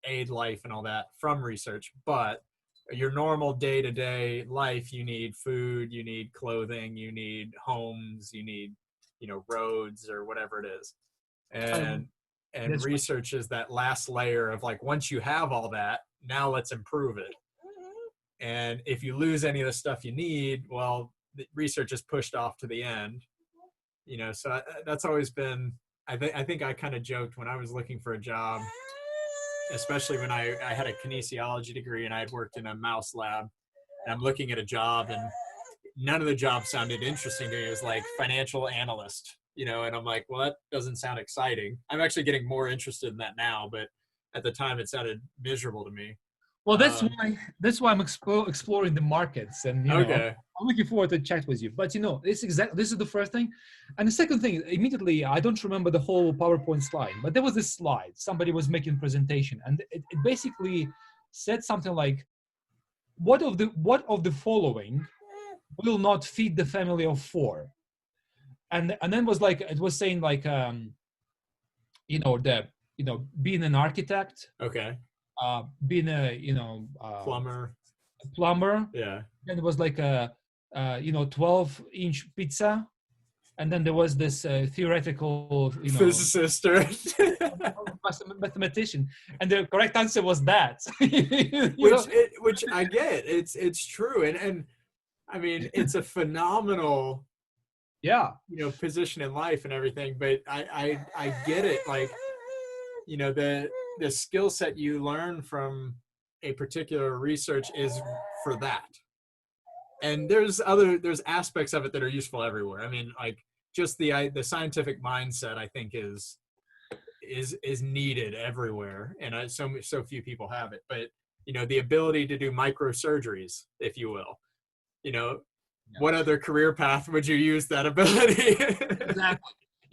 C: aid life and all that from research. But your normal day to day life, you need food, you need clothing, you need homes, you need, roads or whatever it is. And research is that last layer of like, once you have all that, now let's improve it. And if you lose any of the stuff you need, well, the research is pushed off to the end. So that's always been, I think I kind of joked when I was looking for a job, especially when I had a kinesiology degree and I had worked in a mouse lab, and I'm looking at a job and none of the jobs sounded interesting to me. It was like financial analyst, and I'm like, well, that doesn't sound exciting. I'm actually getting more interested in that now, but at the time it sounded miserable to me.
B: Well, that's why I'm exploring the markets, and I'm looking forward to chat with you. But this is the first thing, and the second thing, immediately I don't remember the whole PowerPoint slide, but there was this slide. Somebody was making a presentation, and it basically said something like, "What of the following will not feed the family of 4?" And then it was saying like, being an architect.
C: Okay.
B: Being a plumber.
C: Yeah.
B: Then it was like a 12-inch pizza, and then there was this theoretical
C: physicist or
B: mathematician, and the correct answer was that.
C: which I get. It's true, and I mean, it's a phenomenal position in life and everything, but I get it. Like, the skill set you learn from a particular research is for that. And there's aspects of it that are useful everywhere. I mean, like, just the scientific mindset, I think is needed everywhere. And so few people have it, but the ability to do microsurgeries, if you will.
B: Yeah.
C: What other career path would you use that ability?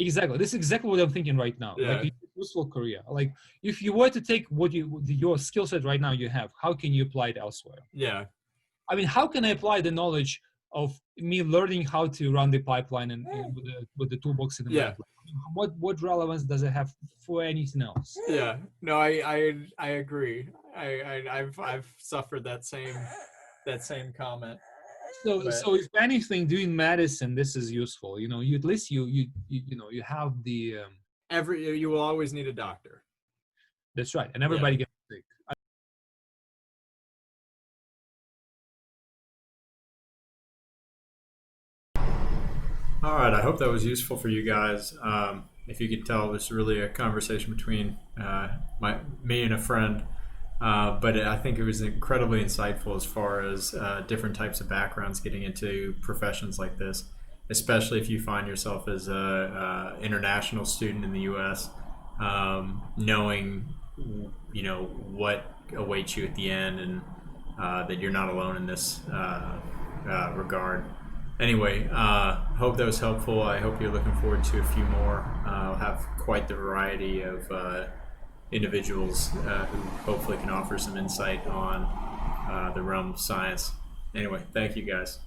B: Exactly. This is exactly what I'm thinking right now.
C: Yeah.
B: Like a useful career. Like if you were to take your skill set right now you have, how can you apply it elsewhere?
C: Yeah.
B: I mean, how can I apply the knowledge of me learning how to run the pipeline and with the toolbox in the
C: Yeah.
B: Matlab? What relevance does it have for anything else?
C: Yeah. No, I agree. I've suffered that same comment.
B: So if anything, doing medicine, this is useful. You at least you have the.
C: You will always need a doctor.
B: That's right, and everybody gets sick.
A: All right, I hope that was useful for you guys. If you could tell, this is really a conversation between me and a friend, but I think it was incredibly insightful as far as different types of backgrounds getting into professions like this, especially if you find yourself as a international student in the U.S., knowing what awaits you at the end, and that you're not alone in this regard. Anyway, hope that was helpful. I hope you're looking forward to a few more. I'll have quite the variety of individuals who hopefully can offer some insight on the realm of science. Anyway, thank you guys.